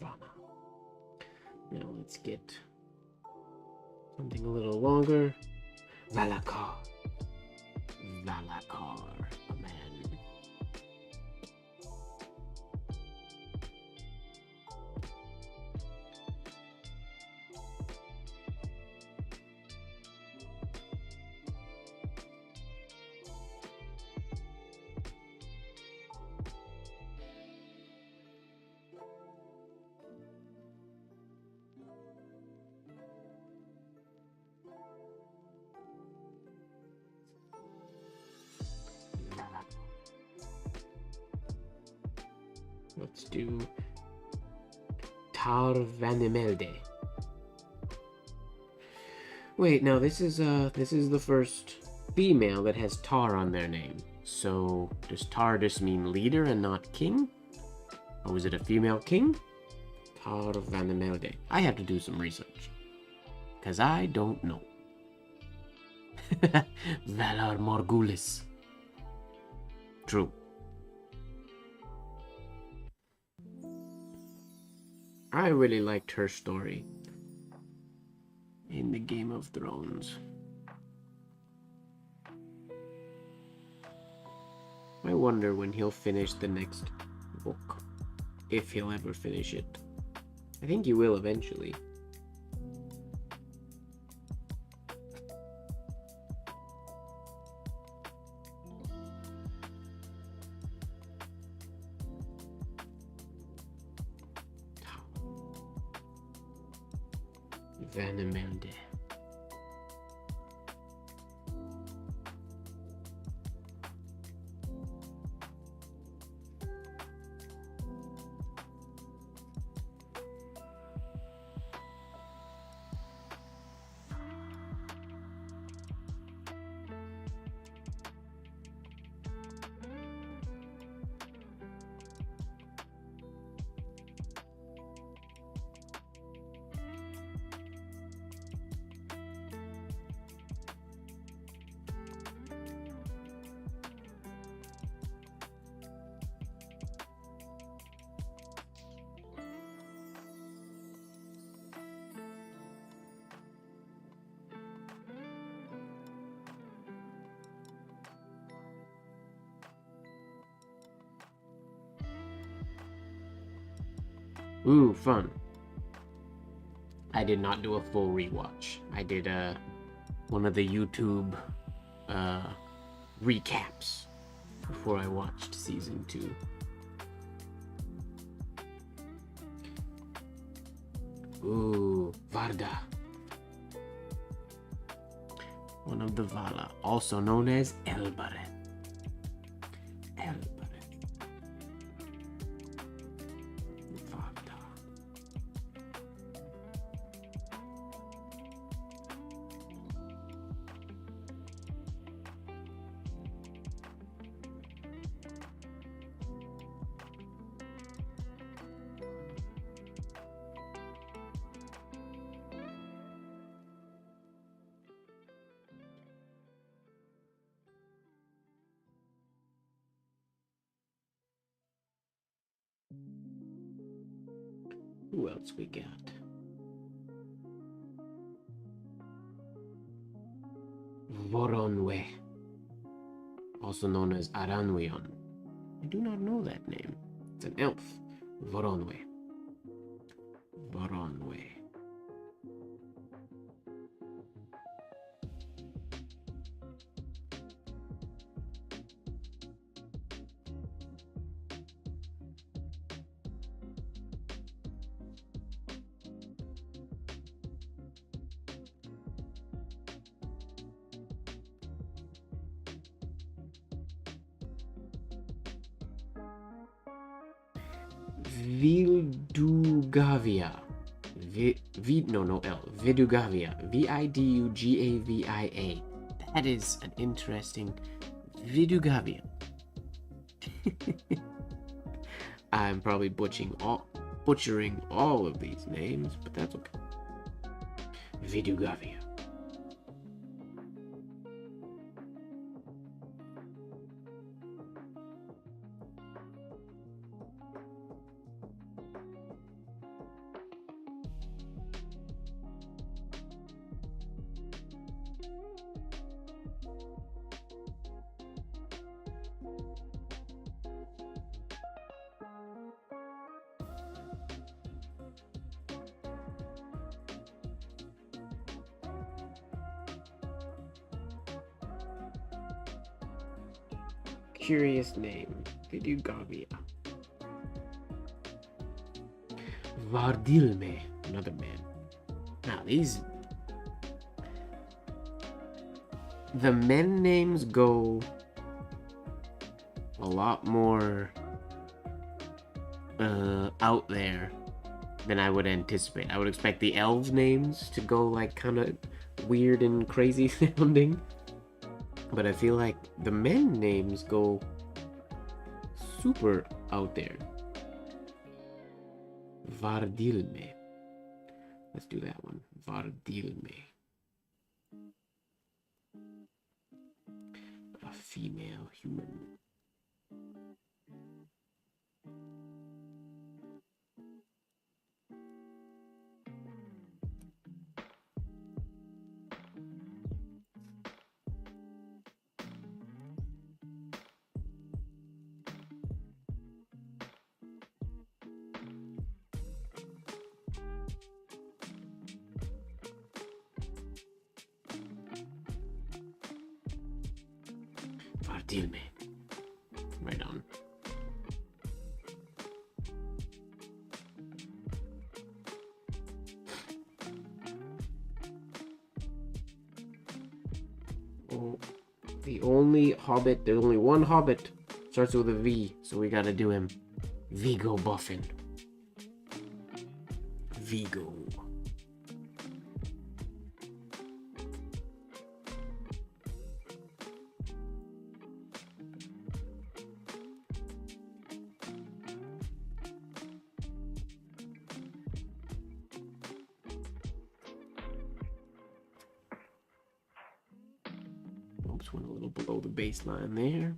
Vana. Now let's get something a little longer. Valakar. Valakar, a man. Let's do Tarvanimelde. Wait, no, this is the first female that has Tar on their name. So does Tar just mean leader and not king? Or was it a female king? Tarvanimelde. I have to do some research. Cause I don't know. Valar Morghulis. True. I really liked her story in the Game of Thrones. I wonder when he'll finish the next book. If he'll ever finish it. I think he will eventually. Vanamelde. Ooh, fun. I did not do a full rewatch. I did one of the YouTube recaps before I watched season 2. Ooh, Varda. One of the Vala, also known as Elbaren. Elbaren. Varda. Who else we got? Voronwe, also known as Aranweon. I do not know that name. It's an elf. Voronwe. Voronwe. Vidugavia. Vidugavia. Vidugavia. That is an interesting Vidugavia. I'm probably butchering all of these names, but that's okay. Vidugavia. Curious name. Vidugavia. Vardilme. Another man. Now the men names go a lot more out there than I would anticipate. I would expect the elves names to go like kind of weird and crazy sounding. But I feel like the men names go super out there. Vardilme. Let's do that one. Vardilme. A female human. Vardilme. Right on. Oh, there's only one hobbit. Starts with a V, so we gotta do him. Vigo Buffin. Vigo. Oops, went a little below the baseline there.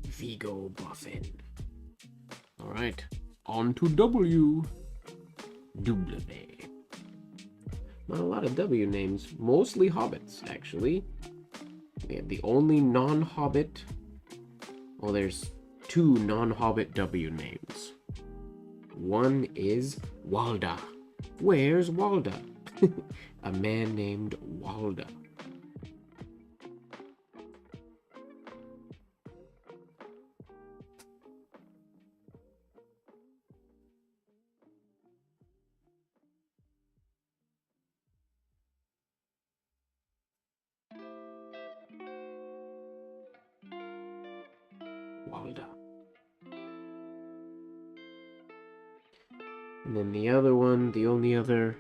Vigo Buffin. All right, on to W. W. Not a lot of W names, mostly hobbits, actually. We have the only non-hobbit. Well, there's two non-hobbit W names. One is Walda. Where's Walda? A man named Walda. Walda. And then the other one, the only other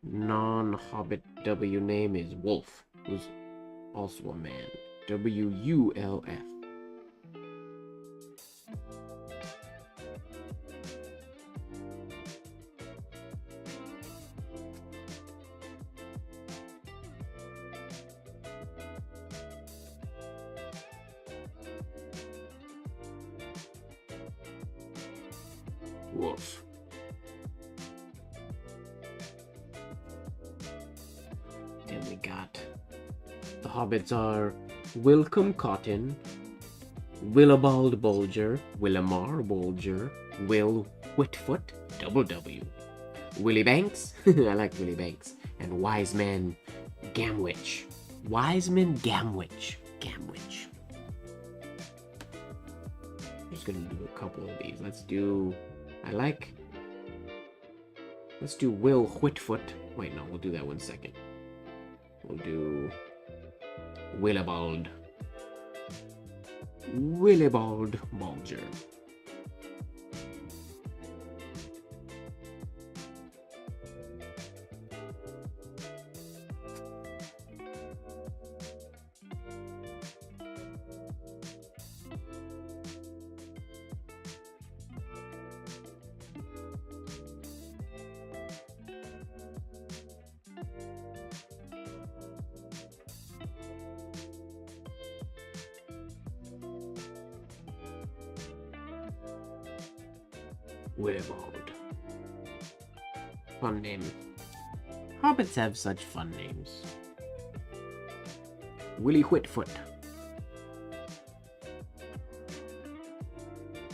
non-hobbit W name is Wolf, who's also a man. W-U-L-F. Beowulf. Then we got the hobbits are Wilcom Cotton, Willibald Bulger, Willamar Bulger, Will Whitfoot, double W, Willie Banks, I like Willie Banks, and Wiseman Gamwich. Wiseman Gamwich. Gamwich. I'm just gonna do a couple of these. Let's do Will Whitfoot. Wait, no, we'll do that one second. We'll do Willibald Bulger. Willibald. Fun name. Hobbits have such fun names. Willie Whitfoot.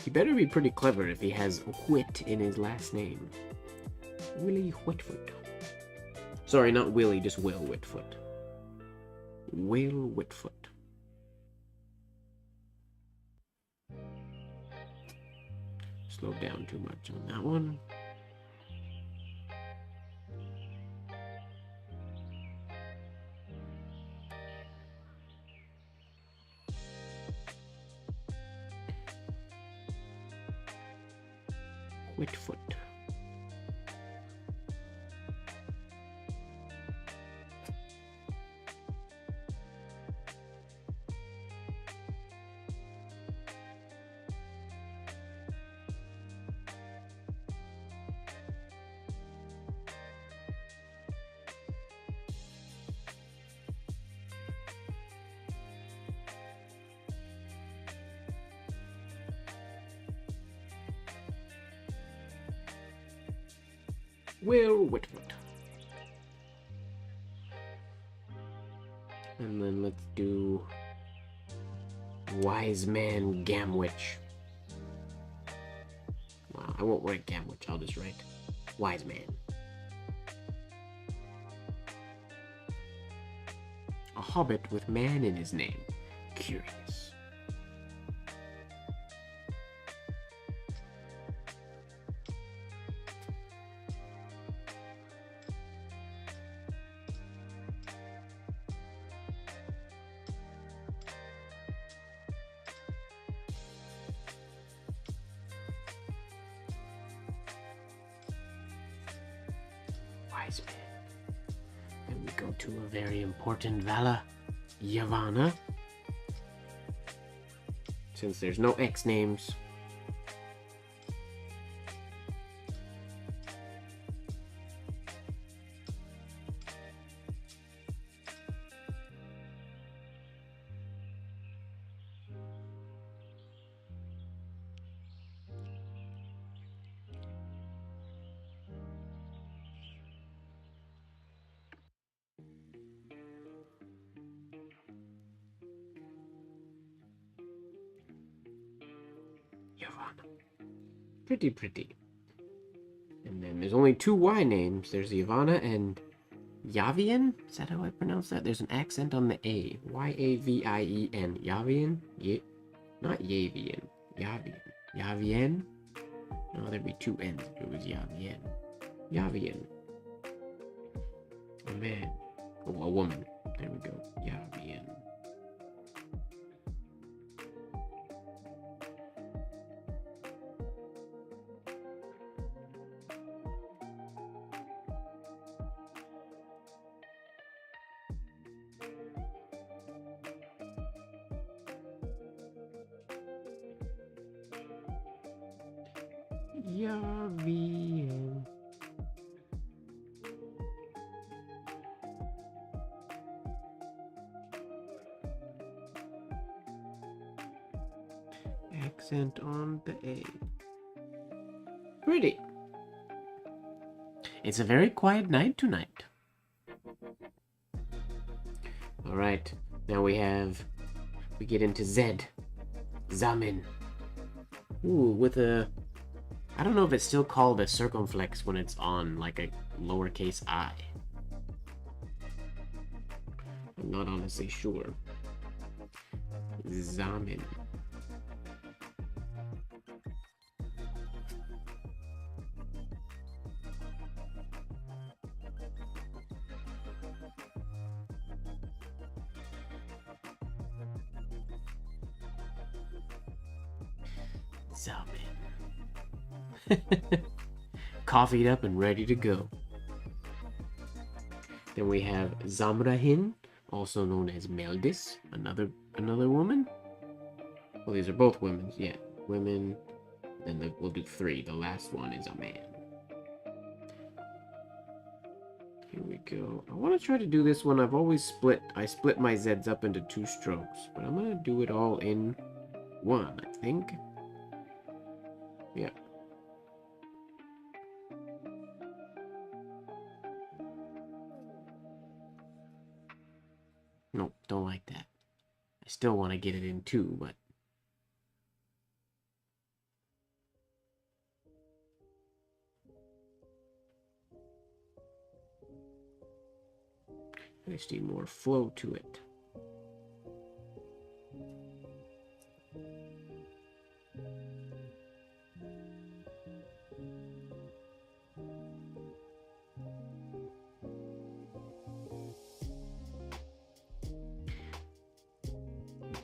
He better be pretty clever if he has Whit in his last name. Willie Whitfoot. Sorry, not Willie, just Will Whitfoot. Will Whitfoot. Slow down too much on that one. Whitfoot. Will Whitfoot. And then let's do Wiseman Gamwich. Wow, I won't write Gamwich, I'll just write Wiseman. A hobbit with man in his name. Curious. Wiseman. Then we go to a very important Vala, Yavanna. Since there's no X names. Yavanna. Pretty. And then there's only two Y names. There's Yavanna and Yavian? Is that how I pronounce that? There's an accent on the A. Y-A-V-I-E-N. Yavian? Not Yavian. Yavian. Yavian? No, there'd be two N's if it was Yavian. Yavian. A man. Oh, a woman. There we go. Yavian. Yavian. Accent on the A. pretty. It's a very quiet night tonight. Alright, now we get into Zed. Zamin. Ooh, with a... I don't know if it's still called a circumflex when it's on, like a lowercase I. I'm not honestly sure. Zamin. Coffeeed up and ready to go. Then we have Zamrahin, also known as Meldis, another woman. Well, these are both women, yeah, women. Then we'll do 3. The last one is a man. Here we go. I want to try to do this one. I split my Zeds up into 2 strokes, but I'm gonna do it all in 1, I think. Yeah. Nope, don't like that. I still want to get it in 2, but... I just need more flow to it.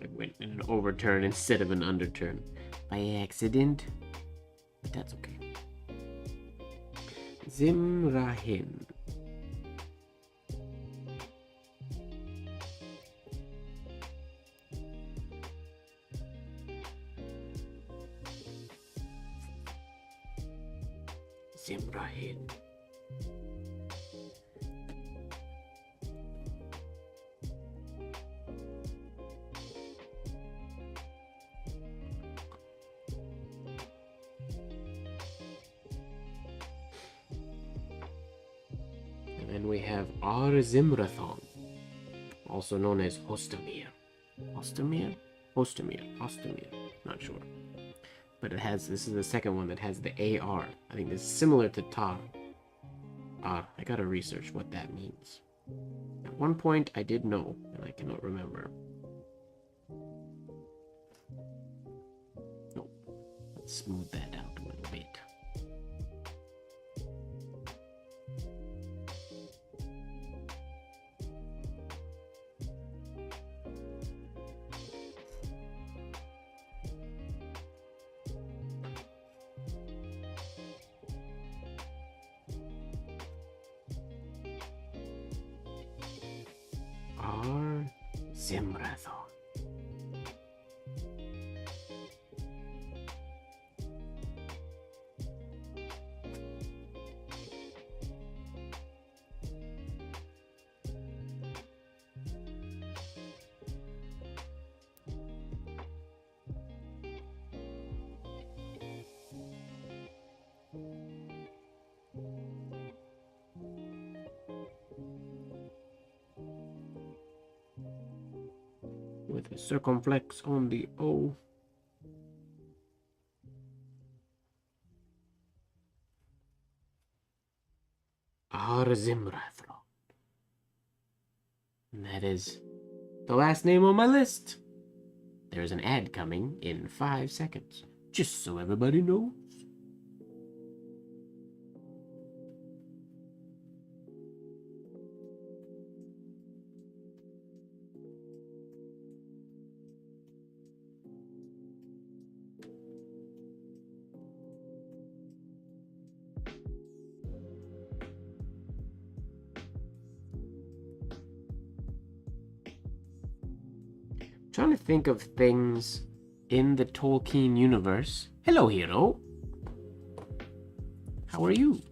I went in an overturn instead of an underturn by accident, but that's okay. Zimrahin. Zimrahin. And then we have Zimrathon, also known as Hostamir. Hostamir? Hostamir. Not sure. But this is the second one that has the AR. I think this is similar to Tar. I gotta research what that means. At one point I did know, and I cannot remember. Nope. Let's smooth that out a little bit. Zimrathon. With a circumflex on the O. Zimrathon. And that is the last name on my list. There's an ad coming in 5 seconds, just so everybody knows. Trying to think of things in the Tolkien universe. Hello, hero. How are you?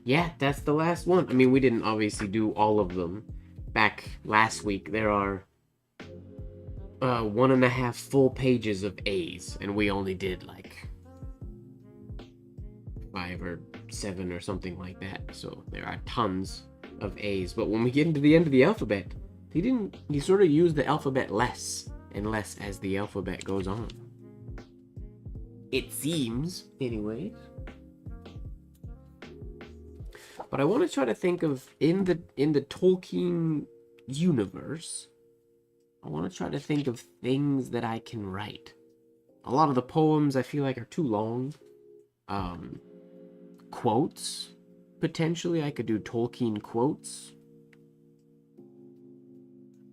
Yeah, that's the last one. I mean, we didn't obviously do all of them back last week. There are 1.5 full pages of A's, and we only did like 5 or 7 or something like that. So there are tons of A's. But when we get into the end of the alphabet, he sort of used the alphabet less and less as the alphabet goes on. It seems, anyways. But I want to try to think of in the Tolkien universe, I want to try to think of things that I can write. A lot of the poems I feel like are too long. Quotes, potentially I could do Tolkien quotes.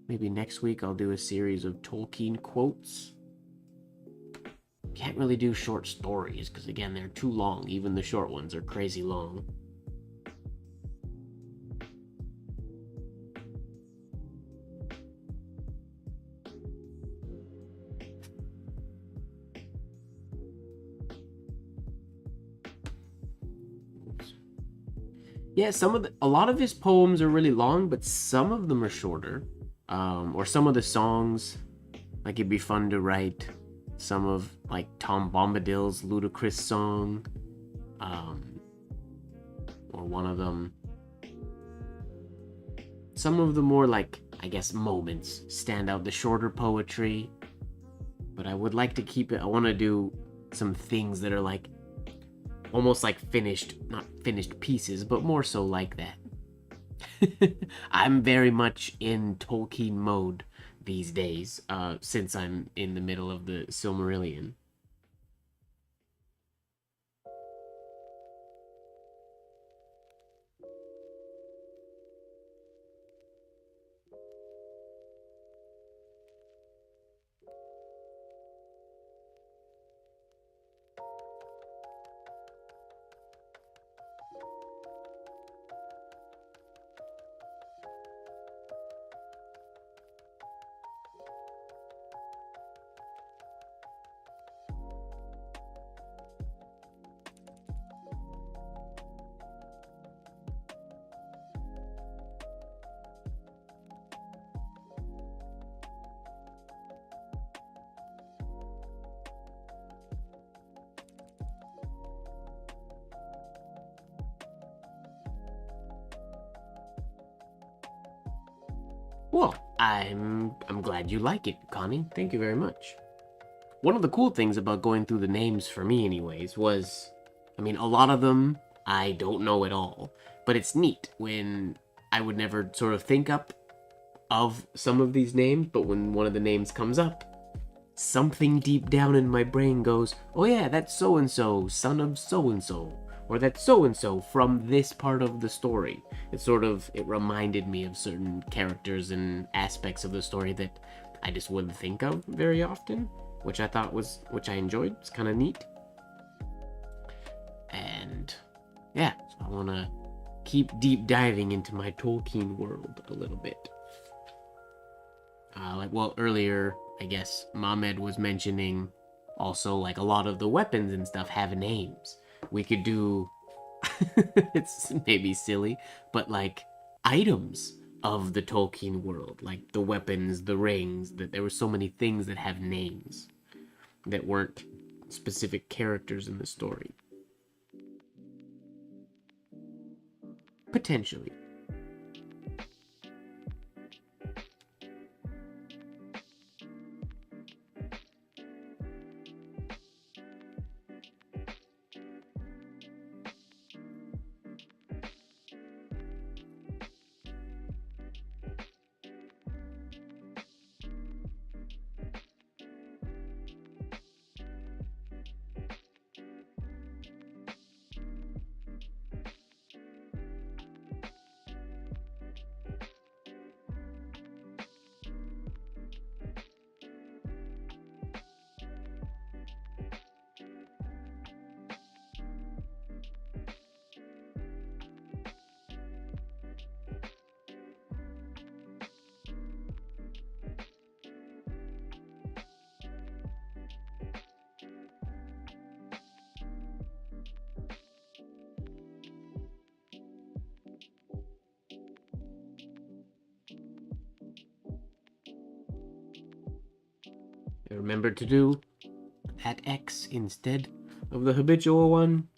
Maybe next week I'll do a series of Tolkien quotes. Can't really do short stories because again they're too long. Even the short ones are crazy long. Yeah, a lot of his poems are really long, but some of them are shorter. Or some of the songs, like it'd be fun to write some of like Tom Bombadil's Ludicrous song, or one of them. Some of the more like, I guess, moments stand out, the shorter poetry. But I would like to keep it, I want to do some things that are like almost like not finished pieces, but more so like that. I'm very much in Tolkien mode these days, since I'm in the middle of the Silmarillion. Well, I'm glad you like it, Connie. Thank you very much. One of the cool things about going through the names for me anyways was, I mean, a lot of them I don't know at all, but it's neat when I would never sort of think up of some of these names, but when one of the names comes up, something deep down in my brain goes, oh yeah, that's so-and-so, son of so-and-so, or that's so-and-so from this part of the story. It reminded me of certain characters and aspects of the story that I just wouldn't think of very often, which I enjoyed. It's kind of neat. And yeah, so I want to keep deep diving into my Tolkien world a little bit. Earlier, I guess, Mohamed was mentioning also, like, a lot of the weapons and stuff have names. We could do, it's maybe silly, but, like, items of the Tolkien world. Like, the weapons, the rings, that there were so many things that have names that weren't specific characters in the story. Potentially. Remember to do that X instead of the habitual one.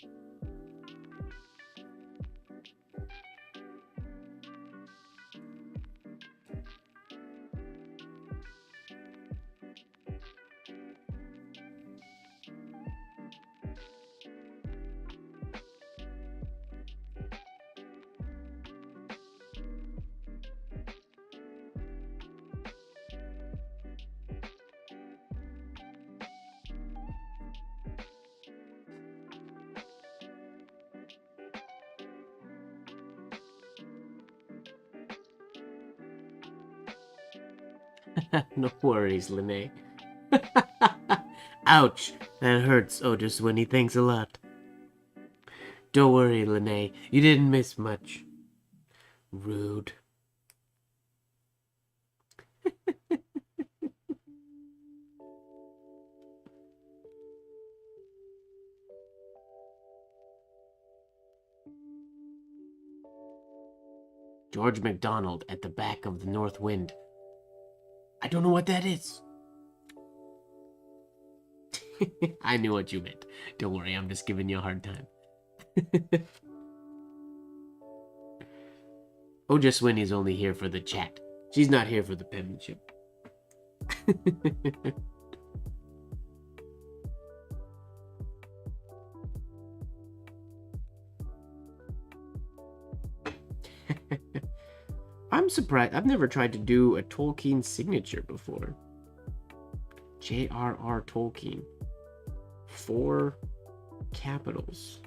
No worries, Lene. Ouch, that hurts. Oh, just Winnie, thanks a lot. Don't worry, Lene, you didn't miss much. Rude. George MacDonald at the back of the North Wind. I don't know what that is. I knew what you meant. Don't worry, I'm just giving you a hard time. Oh, just Winnie's only here for the chat. She's not here for the penmanship. I'm surprised. I've never tried to do a Tolkien signature before. J.R.R. Tolkien. 4 capitals.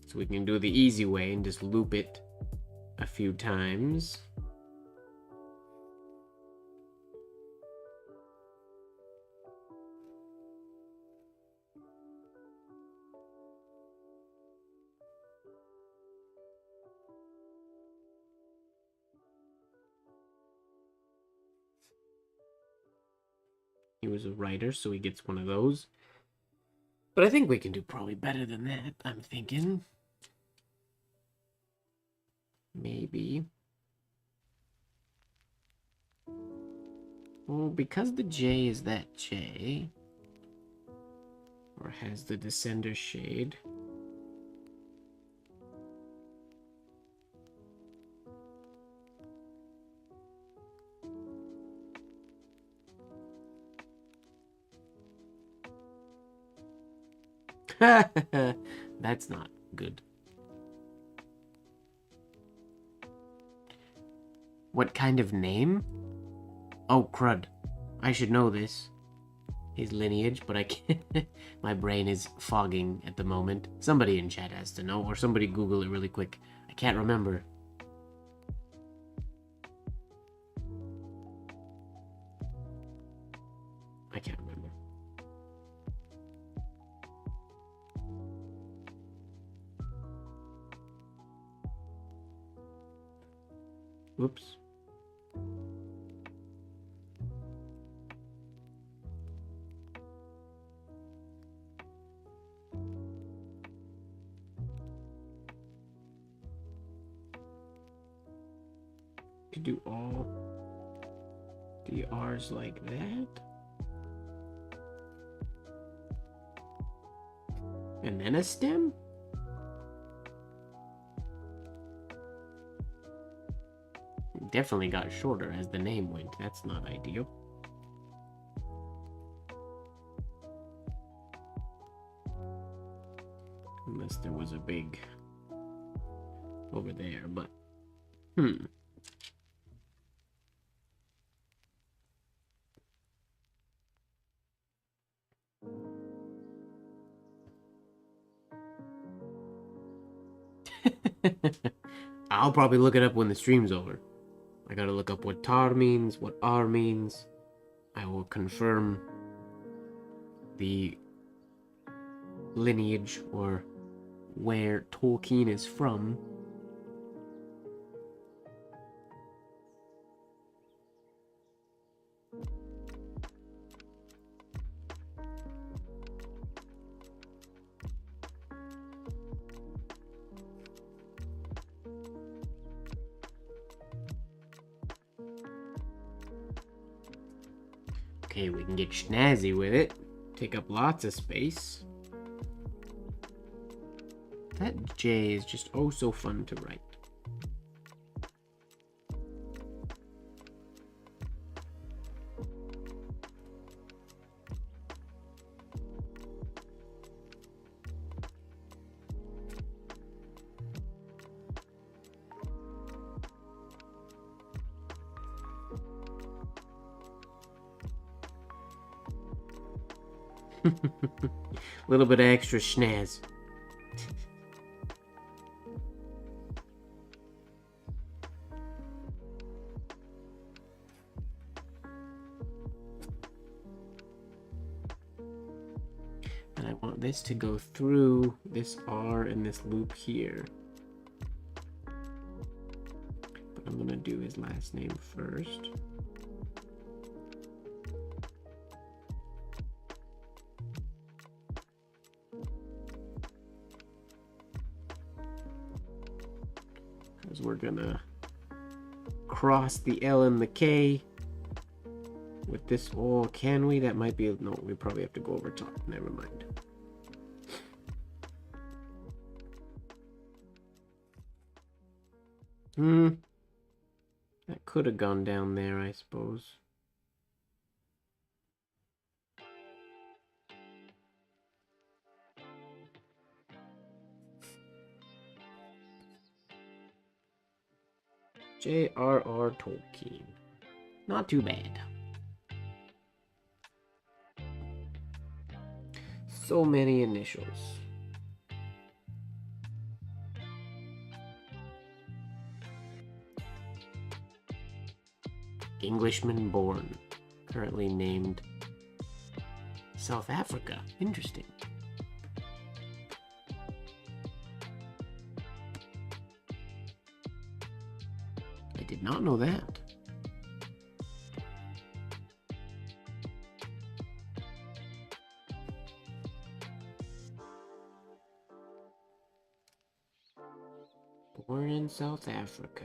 So we can do the easy way and just loop it a few times. He was a writer, so he gets one of those. But I think we can do probably better than that, I'm thinking. Maybe. Well, because the J is that J, or has the descender shade, that's not good. What kind of name? Oh, crud. I should know this. His lineage, but I can't. My brain is fogging at the moment. Somebody in chat has to know, or somebody Google it really quick. I can't remember. I can't remember. Whoops. Could do all the R's like that. And then a stem? Definitely got shorter as the name went. That's not ideal. Unless there was a big over there, but I'll probably look it up when the stream's over. I gotta look up what tar means, what R means. I will confirm the lineage or where Tolkien is from. Okay, we can get snazzy with it. Take up lots of space. That J is just oh so fun to write. A little bit of extra schnaz. And I want this to go through this R and this loop here. But I'm gonna do his last name first. Because we're gonna cross the L and the K with this. Oh, can we? That might be, no, we probably have to go over top. Never mind. That could have gone down there, I suppose. J.R.R. Tolkien. Not too bad. So many initials. Englishman born. Currently named South Africa. Interesting. I did not know that. Born in South Africa.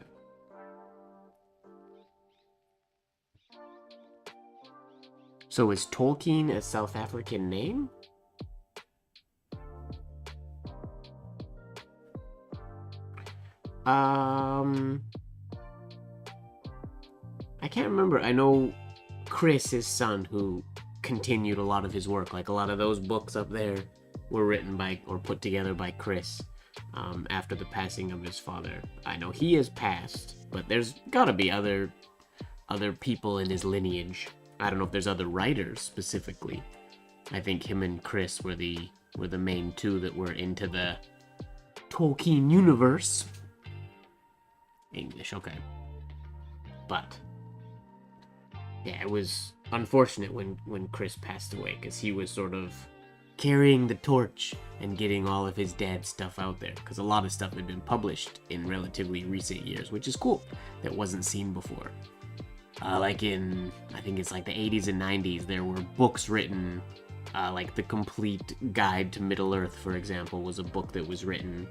So is Tolkien a South African name? I can't remember. I know Chris, his son, who continued a lot of his work. Like a lot of those books up there were written by or put together by Chris after the passing of his father. I know he has passed, but there's gotta be other people in his lineage. I don't know if there's other writers specifically. I think him and Chris were the main two that were into the Tolkien universe. English, okay. But yeah, it was unfortunate when Chris passed away, because he was sort of carrying the torch and getting all of his dad's stuff out there, because a lot of stuff had been published in relatively recent years, which is cool, that wasn't seen before. Like in, I think it's like the 80s and 90s, there were books written, like The Complete Guide to Middle-earth, for example, was a book that was written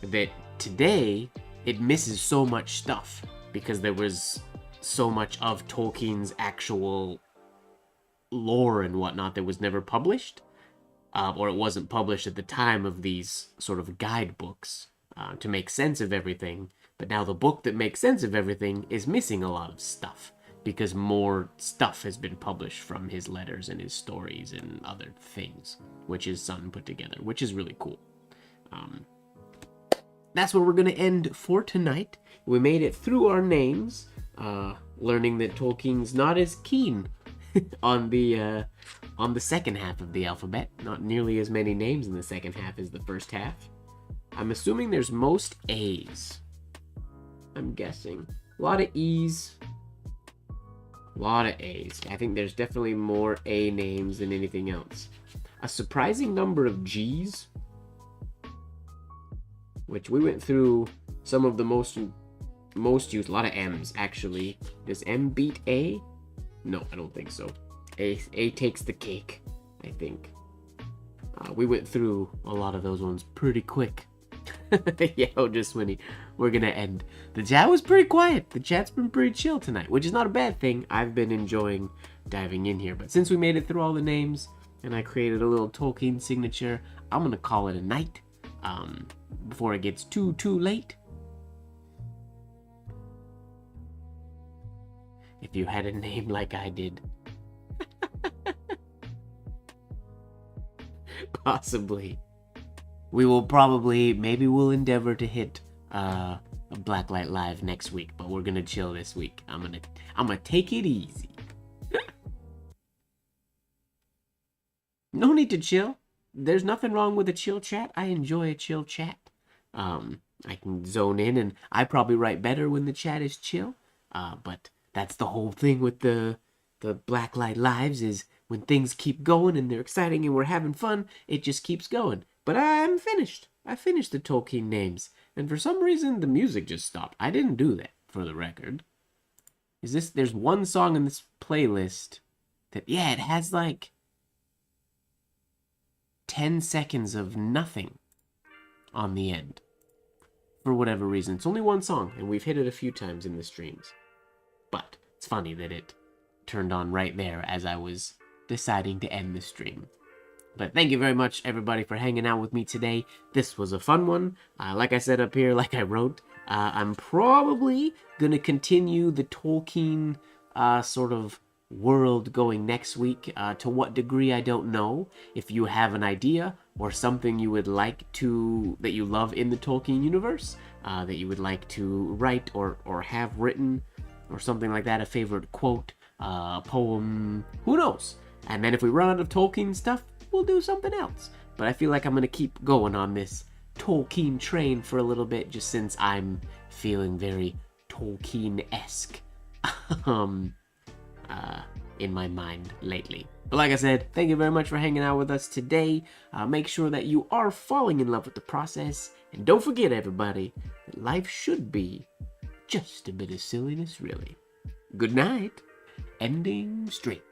that today, it misses so much stuff, because there was so much of Tolkien's actual lore and whatnot that was never published, or it wasn't published at the time of these sort of guidebooks to make sense of everything. But now the book that makes sense of everything is missing a lot of stuff, because more stuff has been published from his letters and his stories and other things, which his son put together, which is really cool. That's where we're going to end for tonight. We made it through our names, learning that Tolkien's not as keen on the second half of the alphabet. Not nearly as many names in the second half as the first half. I'm assuming there's most A's. I'm guessing. A lot of E's. A lot of A's. I think there's definitely more A names than anything else. A surprising number of G's, which we went through some of the most used. A lot of M's, actually. Does M beat A? No, I don't think so. A takes the cake, I think. We went through a lot of those ones pretty quick. Yeah, just Winnie. We're gonna end. The chat was pretty quiet. The chat's been pretty chill tonight, which is not a bad thing. I've been enjoying diving in here. But since we made it through all the names, and I created a little Tolkien signature, I'm gonna call it a night. Before it gets too late. If you had a name like I did. Possibly. We will probably, maybe we'll endeavor to hit a Blacklight Live next week, but we're gonna chill this week. I'm gonna take it easy. No need to chill. There's nothing wrong with a chill chat. I enjoy a chill chat. I can zone in, and I probably write better when the chat is chill. But that's the whole thing with the Blacklight Lives, is when things keep going and they're exciting and we're having fun, it just keeps going. But I'm finished. I finished the Tolkien names, and for some reason the music just stopped. I didn't do that, for the record. There's one song in this playlist that, yeah, it has like 10 seconds of nothing on the end. For whatever reason. It's only one song, and we've hit it a few times in the streams. But it's funny that it turned on right there as I was deciding to end the stream. But thank you very much, everybody, for hanging out with me today. This was a fun one. Like I said up here, like I wrote, I'm probably going to continue the Tolkien sort of world going next week. To what degree, I don't know. If you have an idea or something you would like to, that you love in the Tolkien universe, that you would like to write or have written, or something like that, a favorite quote, poem, who knows? And then if we run out of Tolkien stuff, we'll do something else. But I feel like I'm going to keep going on this Tolkien train for a little bit, just since I'm feeling very Tolkien-esque in my mind lately. But like I said, thank you very much for hanging out with us today. Make sure that you are falling in love with the process. And don't forget, everybody, that life should be just a bit of silliness, really. Good night. Ending straight.